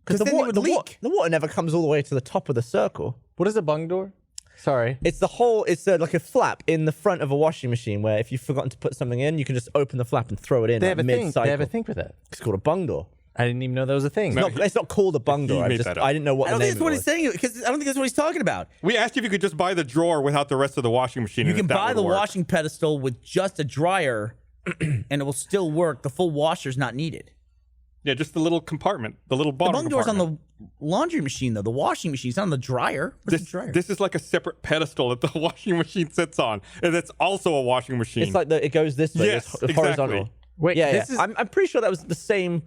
'Cause the then they water, would the, leak. the water never comes all the way to the top of the circle. What is a bung door? Sorry. It's the whole, it's like a flap in the front of a washing machine where if you've forgotten to put something in, you can just open the flap and throw it in They have a thing. mid-cycle. They have a thing for that. It's called a bung door. I didn't even know that was a thing. It's not called a bung door. made that up. I didn't know what I don't the think name that's what was. he's saying because I don't think that's what he's talking about. We asked if you could just buy the drawer without the rest of the washing machine. You and can if that buy would the work. washing pedestal with just a dryer, and it will still work. The full washer's not needed. Yeah, just the little compartment, the little The bottom bung door's on compartment. the laundry machine, though. The washing machine's not on the dryer. What's the dryer? This is like a separate pedestal that the washing machine sits on, and it's also a washing machine. It's like it goes this way. Yes, it's horizontal. exactly. Wait, Yeah, this yeah. is I'm pretty sure that was the same.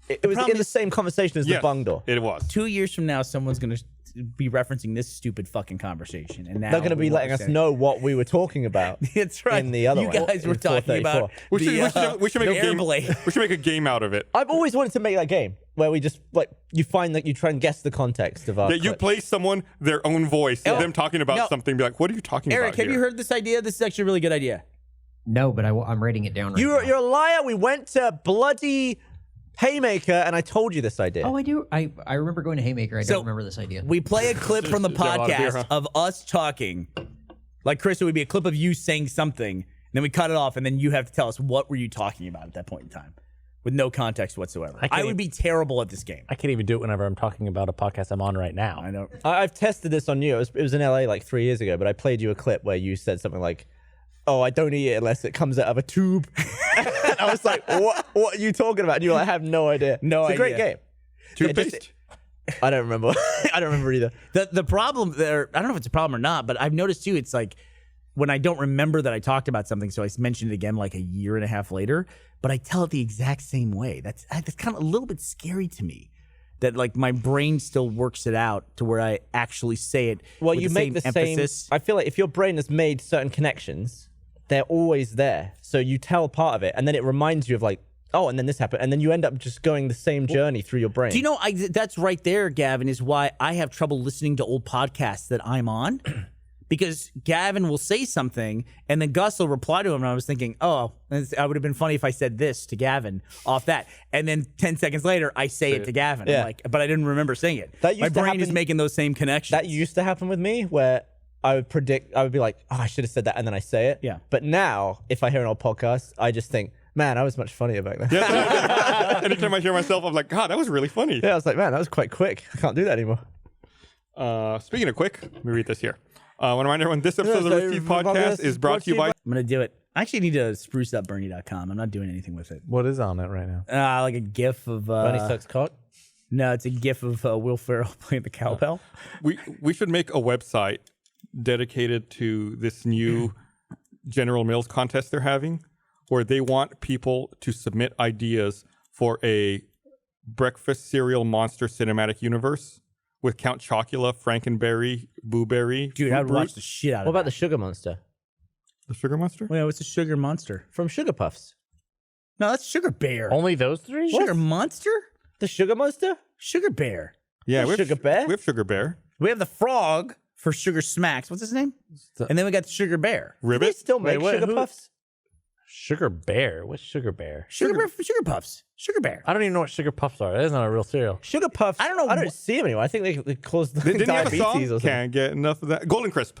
It was problem in the is- same conversation as yes, the bung door. It was. 2 years from now, someone's going to be referencing this stupid fucking conversation. And now They're going to be letting us know what we were talking about. That's right. in the other you one, guys were in talking about 434. We should make a game. Airblade. We should make a game out of it. I've always wanted to make that game where we just you find that you try and guess the context of our. Yeah, you clip. play someone their own voice, Oh, them talking about no. something. Be like, what are you talking Eric, about? have you here? heard this idea? This is actually a really good idea. No, but I'm writing it down right now. You're a liar. We went to bloody Haymaker, and I told you this idea. Oh, I do. I remember going to Haymaker. I So, don't remember this idea. We play a clip from the You have a lot of beer, podcast huh? of us talking. Like, Chris, it would be a clip of you saying something, then we cut it off, and then you have to tell us what were you talking about at that point in time with no context whatsoever. can't I would even- be terrible at this game. I can't even do it whenever I'm talking about a podcast I'm on right now. I know. I've tested this on you. It was in LA like 3 years ago, but I played you a clip where you said something like, "Oh, I don't eat it unless it comes out of a tube." And I was like, "What are you talking about?" And you were like, "I have no idea." No it's a great idea. game. Toothpaste? I don't remember. I don't remember either. The problem there, I don't know if it's a problem or not, but I've noticed too, it's like when I don't remember that I talked about something, so I mentioned it again like a year and a half later, but I tell it the exact same way. That's kind of a little bit scary to me. That like my brain still works it out to where I actually say it. Well, with you the make same the emphasis. same. I feel like if your brain has made certain connections, they're always there. So you tell part of it, and then it reminds you of like, oh, and then this happened, and then you end up just going the same journey through your brain. Do you know, that's right there, Gavin, is why I have trouble listening to old podcasts that I'm on. Because Gavin will say something, and then Gus will reply to him, and I was thinking, oh, I would have been funny if I said this to Gavin off that. And then 10 seconds later, I say it to Gavin. I'm Yeah. like, but I didn't remember saying it. That used My to brain is happen- making those same connections. That used to happen with me where I would predict, I would be like, oh, I should have said that, and then I say it. Yeah. But now, if I hear an old podcast, I just think, man, I was much funnier back then. Anytime I hear myself, I'm like, God, that was really funny. Yeah, I was like, man, that was quite quick. I can't do that anymore. Speaking of quick, let me read this here. I want to remind everyone this episode of the Rooster Teeth podcast is brought to you by. I'm going to do it. I actually need to spruce up Bernie.com. I'm not doing anything with it. What is on it right now? Like a gif of. Bernie sucks cock. No, it's a gif of Will Ferrell playing the cowbell. We should make a website dedicated to this new General Mills contest they're having, where they want people to submit ideas for a breakfast cereal monster cinematic universe with Count Chocula, Frankenberry, Boo Berry. Dude, Fruit I would watch Brute. the shit out of What about the that. Sugar Monster The Sugar Monster? Wait, what's a sugar monster? from Sugar Puffs? No, that's Sugar Bear. Only those three? Sugar Monster? The Sugar Monster? Sugar Bear. Yeah, we have Sugar Bear? We have Sugar Bear. We have the frog for Sugar Smacks. What's his name? And then we got the Sugar Bear. Do they Ribbit. still make what- Sugar who- Puffs? Sugar Bear. What's Sugar Bear? Sugar Bear from Sugar Puffs. Sugar Bear. I don't even know what Sugar Puffs are. That is not a real cereal. Sugar Puffs. I don't know I don't wh- see them anymore. I think they cause Didn't he have a diabetes song? or something. Can't get enough of that. Golden Crisp.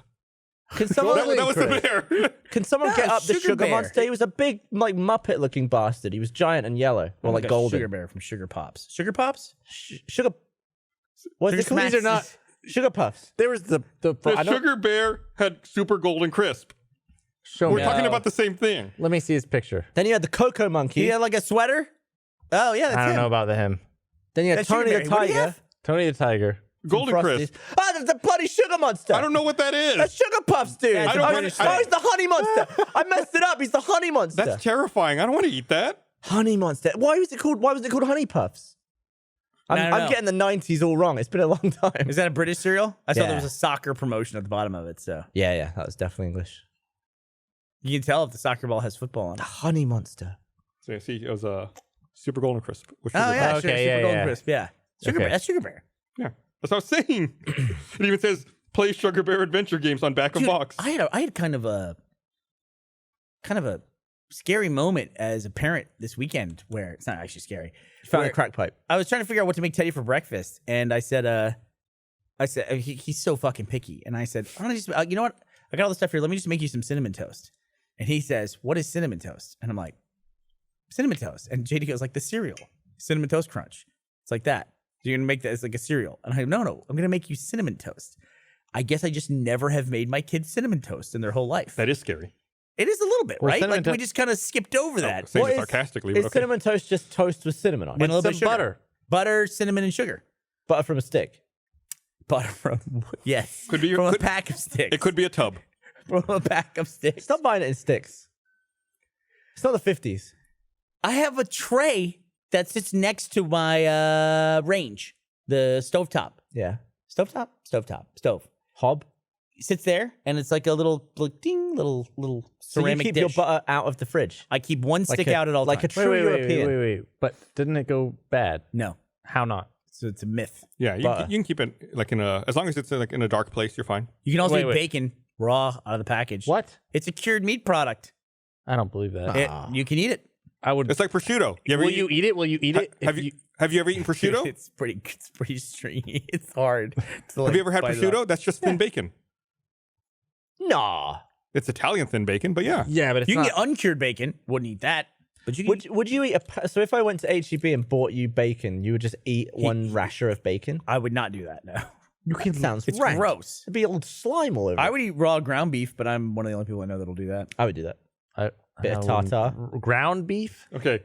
Can someone, That was the bear. can someone No, get up the Sugar Sugar Bear. Monster? He was a big, like, Muppet-looking bastard. He was giant and yellow, or like Got golden. Sugar Bear from Sugar Pops. Sugar Pops? Sugar. What's Sugar it called? Smacks These are not Sugar Puffs. There was the The I don't- Sugar Bear had super golden crisp. show We're me. talking about the same thing. Let me see his picture. Then you had the Cocoa Monkey. He had like a sweater? Oh, yeah, that's I don't him. know about him. Then you had That's Sugar Tony the Bear. What do you Tiger. have? Tony the Tiger. Golden Frosties. Crisp. Ah, that's the bloody Sugar Monster. I don't know what that is. That's Sugar Puffs, dude. Yeah, it's a oh, British oh, thing. he's the Honey Monster. I messed it up. He's the Honey Monster. That's terrifying. I don't want to eat that. Honey Monster. Why was it called Honey Puffs? I don't I'm know. getting the 90s all wrong. It's been a long time. Is that a British cereal? I saw Yeah. there was a soccer promotion at the bottom of it, so Yeah, that was definitely English. you can tell if the soccer ball has football on The it. Honey Monster. So you see, it was a super golden crisp. With Oh Sugar yeah, Bear. sure, Okay, Super yeah, Golden yeah. Crisp. Yeah, Sugar Okay. Bear. That's Sugar Bear. Yeah, that's what I was saying. It even says play Sugar Bear adventure games on back of Dude, box. I had kind of a scary moment as a parent this weekend where it's not actually scary. You found Where a crack pipe. I was trying to figure out what to make Teddy for breakfast, and I said, he's so fucking picky, and I said, I'm gonna just, you know what? I got all this stuff here. Let me just make you some cinnamon toast. And he says, "What is cinnamon toast?" And I'm like, "Cinnamon toast." And JD goes like, "The cereal, Cinnamon Toast Crunch." It's like that. You're gonna make that as like a cereal. And I go, no, I'm gonna make you cinnamon toast. I guess I just never have made my kids cinnamon toast in their whole life. That is scary. It is a little bit, Well, right? cinnamon Like we to- just kind of skipped over that. Saying What it is- sarcastically, Is but okay. cinnamon toast just toast with cinnamon on And it? a little Some bit of sugar. butter. Butter, cinnamon, and sugar. Butter from a stick. Butter from yes, Could be- from a could- pack of sticks. It could be a tub. from a pack of sticks. Stop buying it in sticks. It's not the 50s. I have a tray that sits next to my range, the stovetop. Yeah. Stove. Hob. It sits there, and it's like a little ding, little So you ceramic keep dish. your butter out of the fridge. I keep one stick a- out at all like a times. true European. Wait. But didn't it go bad? No, How not? so it's a myth. Yeah, you Butter. can keep it like in a, as long as it's like in a dark place, you're fine. You can also Wait, eat wait. bacon raw out of the package. What? It's a cured meat product. I don't believe that. You can eat it. I would. It's like prosciutto. You ever Will eat- you eat it? Will you eat it? Have If you have you ever eaten prosciutto? It's pretty stringy. It's hard. to, Have you ever had bite it off. prosciutto? That's just thin bacon. Nah. It's Italian thin bacon, but yeah. Yeah, but it's You can not. get uncured bacon. Wouldn't eat that. But you can. Would you eat so if I went to HEB and bought you bacon, you would just eat one rasher of bacon? I would not do that. No, That sounds it's rank. gross. It'd be old slime all over. I it. would eat raw ground beef, but I'm one of the only people I know that'll do that. I would do that. Bit of Um, tartar. ground beef. Okay.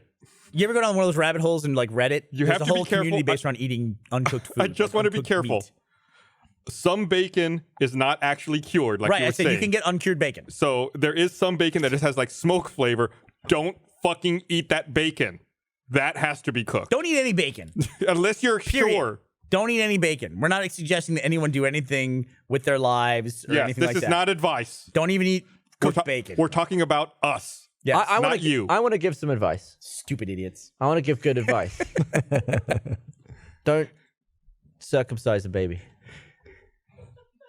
You ever go down one of those rabbit holes and like Reddit? You There's have a to be whole community careful. based around eating uncooked food. I just like want to be uncooked careful. meat. Some bacon is not actually cured, like Right, you I were said saying. you can get uncured bacon. So there is some bacon that just has like smoke flavor. Don't fucking eat that bacon. That has to be cooked. Don't eat any bacon. Unless you're Period. sure. Don't eat any bacon. We're not suggesting that anyone do anything with their lives or Yes, anything this like is that. not advice. Don't even eat We're cooked ta- bacon. We're talking about us. Yes. I not wanna, you. I want to give some advice. Stupid idiots. I want to give good advice. Don't circumcise a baby.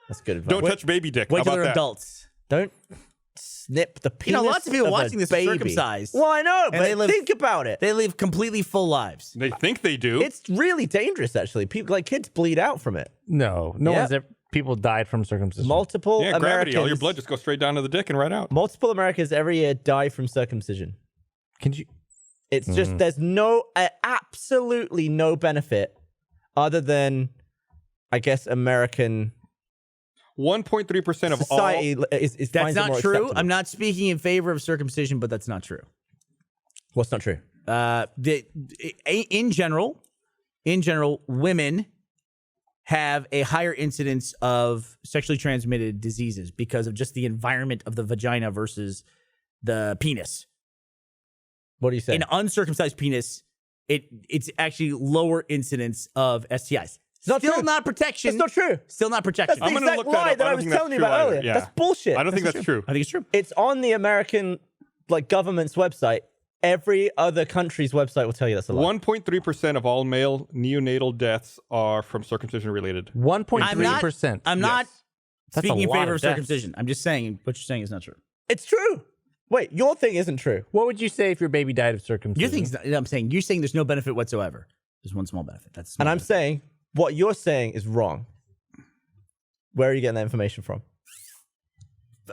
That's good advice. Don't touch baby dick. How Wait till about they're that? adults. Don't snip the penis. lots of people a watching this are baby. circumcised. Well, I know, but they live- think about it. They live completely full lives. They think they do. It's really dangerous, actually. People like kids bleed out from it. No Yep. one's ever. People died from circumcision. Multiple yeah, gravity. Americans. All your blood just goes straight down to the dick and right out. Multiple Americans every year die from circumcision. Can you? It's just there's absolutely no benefit other than, I guess, American 1.3% of all. society is That's finds it not more true. acceptable. I'm not speaking in favor of circumcision, but that's not true. What's not true? In general, women have a higher incidence of sexually transmitted diseases because of just the environment of the vagina versus the penis. What do you say? An uncircumcised penis it's actually lower incidence of STIs. not Still true. not protection. That's not true. Still not protection. That's the I'm gonna exact look that lie up. that I I don't was think that's telling you true about either. earlier. Yeah. That's bullshit. I don't think that's true. I think it's true. It's on the American government's website. Every other country's website will tell you that's a lie. 1.3% of all male neonatal deaths are from circumcision related. 1.3%. I'm not That's speaking a in lot favor of of deaths. circumcision. I'm just saying what you're saying is not true. It's true. Wait, your thing isn't true. What would you say if your baby died of circumcision? Your thing's not, I'm saying you're saying there's no benefit whatsoever. There's one small benefit. That's a small And I'm benefit. saying what you're saying is wrong. Where are you getting that information from?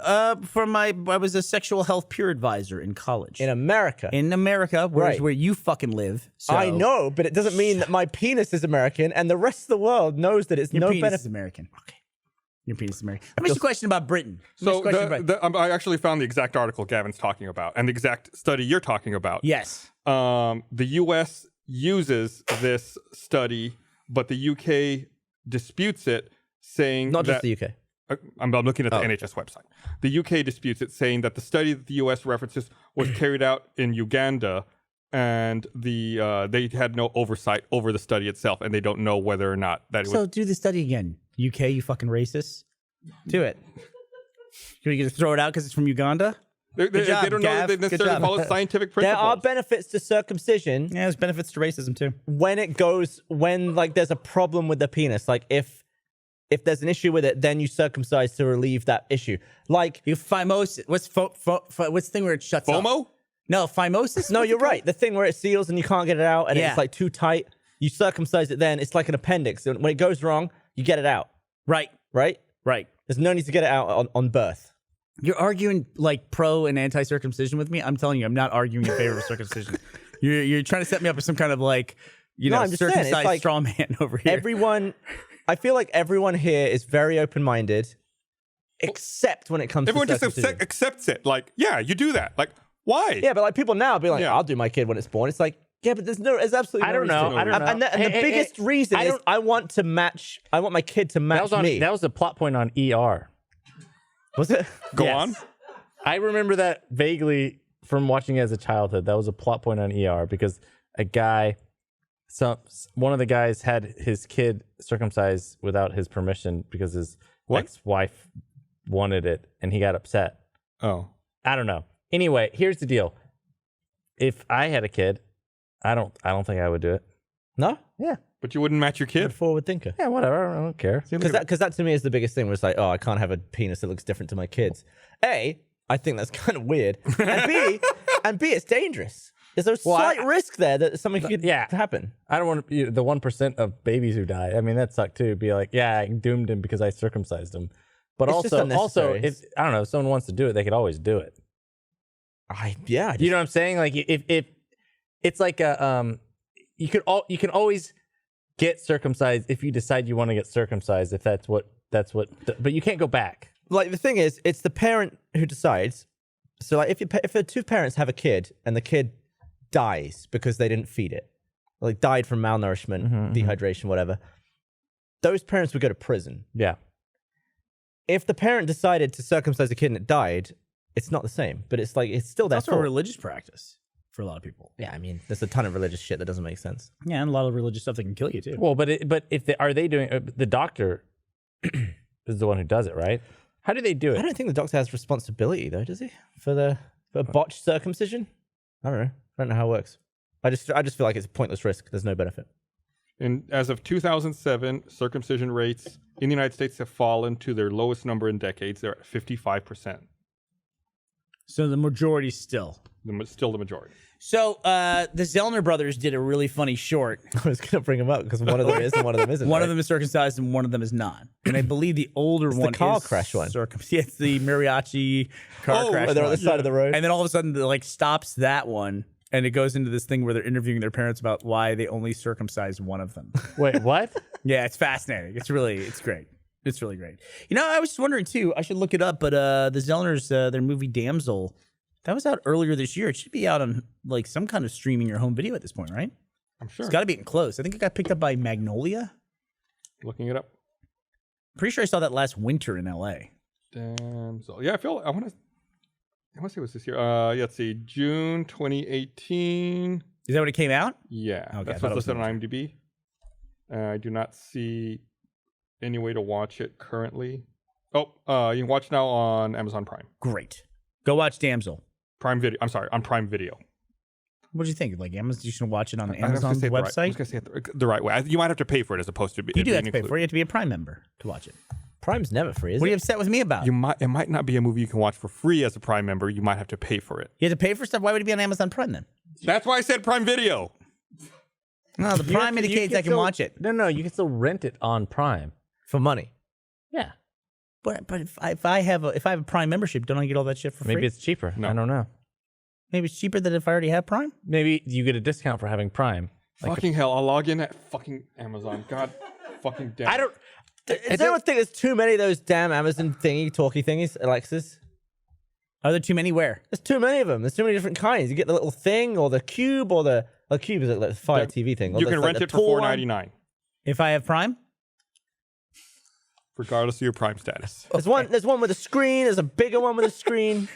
I was a sexual health peer advisor in college In America. in America, Right. where you fucking live. So I know, but it doesn't mean that my penis is American and the rest of the world knows that it's your no penis is benefit. American. Okay, your penis is American. Let me ask you a question about Britain. So I actually found the exact article Gavin's talking about and the exact study you're talking about. Yes. The U.S. uses this study, but the U.K. disputes it, saying Not just that, the UK. I'm looking at the NHS website. The UK disputes it, saying that the study that the US references was carried out in Uganda, and they had no oversight over the study itself, and they don't know whether or not that it So was. do the study again. UK, you fucking racist. Do it. Are you gonna throw it out because it's from Uganda? They job, don't know that Gav. they Good necessarily job. follow scientific There principles. are benefits to circumcision Yeah, there's benefits to racism too. when like there's a problem with the penis. Like if there's an issue with it, then you circumcise to relieve that issue. Like You phimosis. What's what's the thing where it shuts off? FOMO? No, phimosis. no, What's you're it called? right. The thing where it seals and you can't get it out and Yeah. it's like too tight. You circumcise it then. It's like an appendix. And when it goes wrong, you get it out. Right, Right? right. There's no need to get it out on birth. You're arguing like pro and anti circumcision with me. I'm telling you, I'm not arguing in favor of circumcision. You're trying to set me up with some kind of like No, I'm just saying, it's circumcised like straw man over here. I feel like everyone here is very open-minded, except when it comes Everyone to just circumcision. accepts it. Like, yeah, you do that. Like, why? Yeah, but like people now be like, Yeah. I'll do my kid when it's born. It's like, yeah, but there's absolutely I no don't know. reason. I don't know. And the Hey, biggest reason I is don't- I want my kid to match That was on. me. That was a plot point on ER. Was it? Go Yes. on. I remember that vaguely from watching it as a childhood. That was a plot point on ER because a guy, one of the guys had his kid circumcised without his permission because his ex-wife wanted it, and he got upset. Oh. I don't know. Anyway, here's the deal. If I had a kid, I don't think I would do it. No? Yeah. But you wouldn't match your You're a kid. forward thinker. Yeah, whatever. I don't care. Because that to me is the biggest thing. Was like, oh, I can't have a penis that looks different to my kids. A, I think that's kind of weird. And B, it's dangerous. There's a slight risk there that something could happen. I don't want to be the 1% of babies who die. I mean, that sucked too. Be like, yeah, I doomed him because I circumcised him. But It's just also, unnecessary. if I don't know, if someone wants to do it, they could always do it. You know what I'm saying? Like if it's like a you can always get circumcised if you decide you want to get circumcised. If that's what but you can't go back. Like the thing is, it's the parent who decides. So like if the two parents have a kid and the kid dies because they didn't feed it, like died from malnourishment, dehydration, whatever, those parents would go to prison. Yeah. If the parent decided to circumcise a kid and it died, it's not the same. But it's like it's still their That's also a fault. religious practice for a lot of people. Yeah, I mean, there's a ton of religious shit that doesn't make sense. Yeah, and a lot of religious stuff that can kill you too. Well, but if are they doing the doctor is the one who does it, right? How do they do it? I don't think the doctor has responsibility though, does he? For botched circumcision? I don't know. I don't know how it works. I just feel like it's a pointless risk. There's no benefit. And as of 2007, circumcision rates in the United States have fallen to their lowest number in decades. They're at 55%. So the majority still. Still the majority. So the Zellner brothers did a really funny short. I was going to bring them up because one of them is and one of them isn't. One right? of them is circumcised and one of them is not. And I believe the older one car is crash one. Yeah, it's the mariachi car crash Where they're on one. the side of the road. And then all of a sudden, it like stops that one, and it goes into this thing where they're interviewing their parents about why they only circumcised one of them. Wait, what? Yeah, it's fascinating. It's great. It's really great. You know, I was just wondering too. I should look it up, but the Zellners, their movie Damsel, that was out earlier this year. It should be out on like some kind of streaming or home video at this point, right? I'm sure. It's got to be getting close. I think it got picked up by Magnolia. Looking it up. Pretty sure I saw that last winter in LA. Damsel. Yeah, I want to say it was this year. Let's see. June 2018. Is that what it came out? Yeah, Okay, I that's thought what's it was listed on IMDb. I do not see any way to watch it currently. Oh, you can watch now on Amazon Prime. Great. Go watch Damsel. Prime Video. I'm sorry, on Prime Video. What do you think? Like Amazon, you should watch it on I have to Amazon's say it the right- I website. was gonna say it the right way. You might have to pay for it as opposed to be. You do it have being to pay for it. included. You have to be a Prime member to watch it. Prime's never free, is What are it? you upset with me about? It might not be a movie you can watch for free as a Prime member. You might have to pay for it. You have to pay for stuff? Why would it be on Amazon Prime then? That's why I said Prime Video. No, the Prime indicates I can watch it. No, you can still rent it on Prime. For money. Yeah. But if I have a Prime membership, don't I get all that shit for free? Maybe it's cheaper. No. I don't know. Maybe it's cheaper than if I already have Prime. Maybe you get a discount for having Prime. Fucking hell! I'll log in at fucking Amazon. God, fucking damn. I don't. Does anyone think there's too many of those damn Amazon talkie thingies, Alexis? Are there too many where? There's too many of them. There's too many different kinds. You get the little thing or the cube or the cube is like the Fire TV thing. Or You there's can like rent the it for tall one. $4.99, If I have Prime? regardless of your Prime status. There's one with a screen. There's a bigger one with a screen.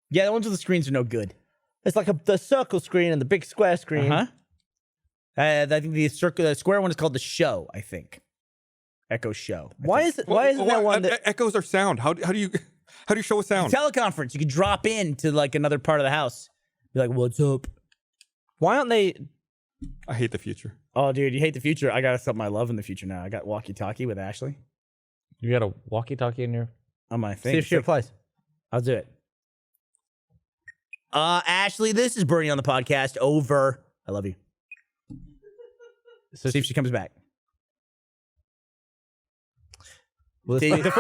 Yeah, the ones with the screens are no good. It's like the circle screen and the big square screen. Uh-huh. I think the square one is called the Show, I think. Echo Show. Why isn't there one that echoes are sound? How do you show a sound? Teleconference. You could drop in to like another part of the house. Be like, what's up? why aren't they I hate the future. Oh, dude, you hate the future. I got something I love in the future now. I got walkie-talkie with Ashley You got a walkie-talkie in your. on my thing. see if she replies? I'll do it. Ashley, this is Bernie on the podcast. Over. I love you. So See if she comes back. Will this See, be, the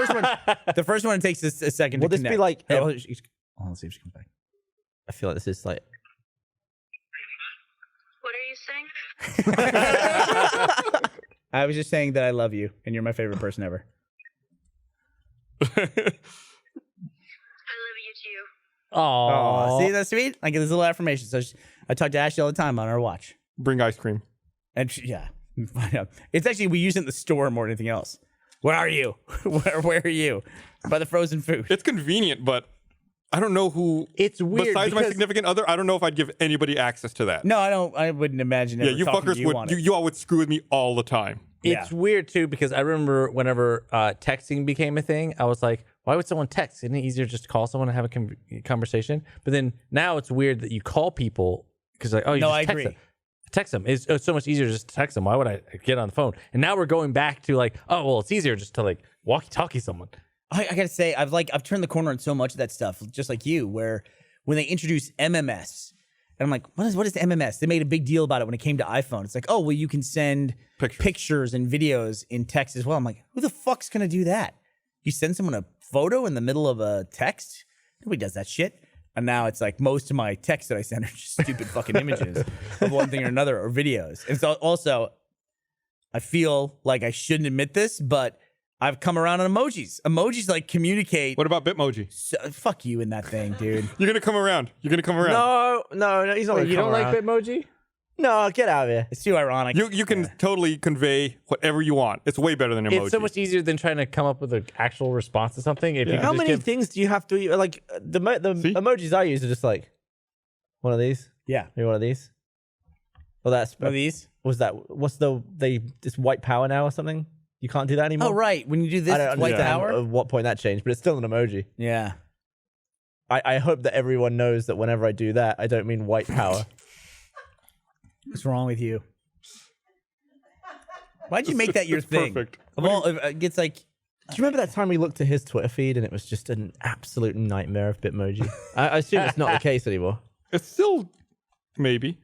first one takes a second will to this be connect. like let's see if she comes back. I feel like this is like What are you saying? I was just saying that I love you and you're my favorite person ever. I love you too. Oh, See, that's sweet. I get this little affirmation. So I talk to Ashley all the time on our watch. Bring ice cream. And yeah, it's actually, we use it in the store more than anything else. Where are you? Where are you? By the frozen food. It's convenient, but I don't know who. It's weird Besides my because- significant other, I don't know if I'd give anybody access to that. No, I don't. I wouldn't imagine. Yeah, ever you talking to fuckers on would. it. You all would screw with me all the time. It's weird too because I remember whenever texting became a thing, I was like, why would someone text? Isn't it easier just to call someone and have a conversation? But then now it's weird that you call people because like, oh, you No, just I text agree. them. Text them. It's so much easier just to text them. Why would I get on the phone? And now we're going back to like, oh, well, it's easier just to like walkie-talkie someone. I gotta say, I've turned the corner on so much of that stuff, just like you, where when they introduced MMS, and I'm like, what is the MMS? They made a big deal about it when it came to iPhone. It's like, oh, well, you can send pictures and videos in text as well. I'm like, who the fuck's gonna do that? You send someone a photo in the middle of a text? Nobody does that shit. And now it's like most of my texts that I send are just stupid fucking images of one thing or another or videos. And so also, I feel like I shouldn't admit this, but I've come around on emojis. Emojis like communicate. What about Bitmoji? So, fuck you in that thing, dude. You're gonna come around. You're gonna come around. No, he's not. You don't like Bitmoji? No, get out of here. It's too ironic. You can totally convey whatever you want. It's way better than emoji. It's so much easier than trying to come up with an actual response to something. If you Yeah. can How just many give- things do you have to like? The See? emojis I use are just like one of these, yeah. maybe one of these. Well, that's One of these. was that. What's this white power now or something? You can't do that anymore. Oh, right. When you do this, I don't it's white understand power. at what point that changed, but it's still an emoji. Yeah. I hope that everyone knows that whenever I do that, I don't mean white power. What's wrong with you? Why'd you make that your It's thing? perfect. Of all, it gets like, Do you remember that time we looked at his Twitter feed and it was just an absolute nightmare of Bitmoji? I assume it's not the case anymore. It's still maybe.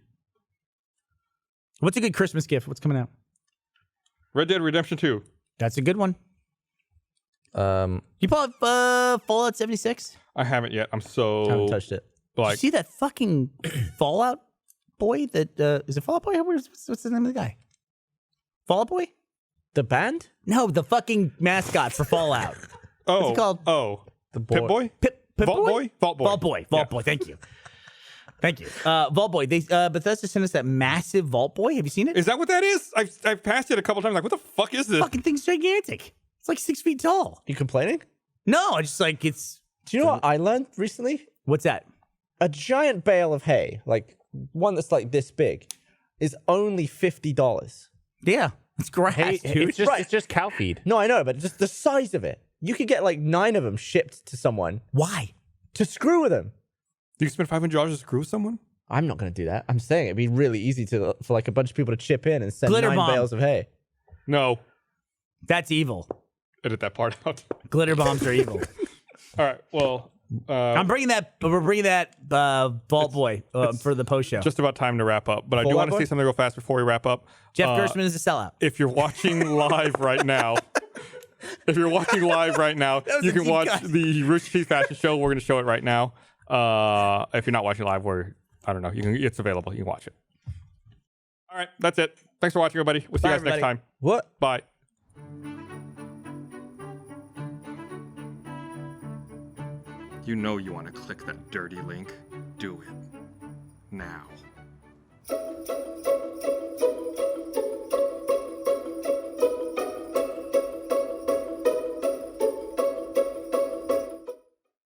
what's a good Christmas gift? What's coming out? Red Dead Redemption 2. That's a good one. You bought Fallout 76? I haven't yet. I'm I haven't so touched it. Did you like see that fucking Fallout boy? That is it Fallout Boy? What's the name of the guy? Fallout Boy? The band? No, the fucking mascot for Fallout. oh he called? oh the Pip Boy. Pip Vault Boy? Vault Boy. Vault Boy. Vault Yeah. Boy. Thank you. Thank you. Vault Boy. They Bethesda sent us that massive Vault Boy. Have you seen it? Is that what that is? I've passed it a couple times. Like, what the fuck is this? Fucking thing's gigantic. It's like 6 feet tall. You complaining? No, I just like it's. Do you know what I learned recently? What's that? A giant bale of hay, like one that's like this big is only $50. Yeah, it's grass, Hey, dude. it's just cow feed. No, I know, but just the size of it. You could get like 9 of them shipped to someone Why? to screw with them. Do you spend $500 to screw someone? I'm not going to do that. I'm saying it'd be really easy for like a bunch of people to chip in and send Glitter 9 bomb. bales of hay. No. That's evil. Edit that part out. Glitter bombs are evil. All right. Well, I'm bringing that. We're bringing that Vault Boy for the post show. just about time to wrap up. But I do Full want to Out say Boy? something real fast before we wrap up. Jeff Gerstmann is a sellout. If you're watching live right now, you was a can deep watch cut. the Rooster Teeth Fashion Show. We're going to show it right now. If you're not watching live, I don't know. It's available. You can watch it. All right. That's it. Thanks for watching, everybody. We'll see you guys next everybody. time. What? Bye. You know you want to click that dirty link. Do it now.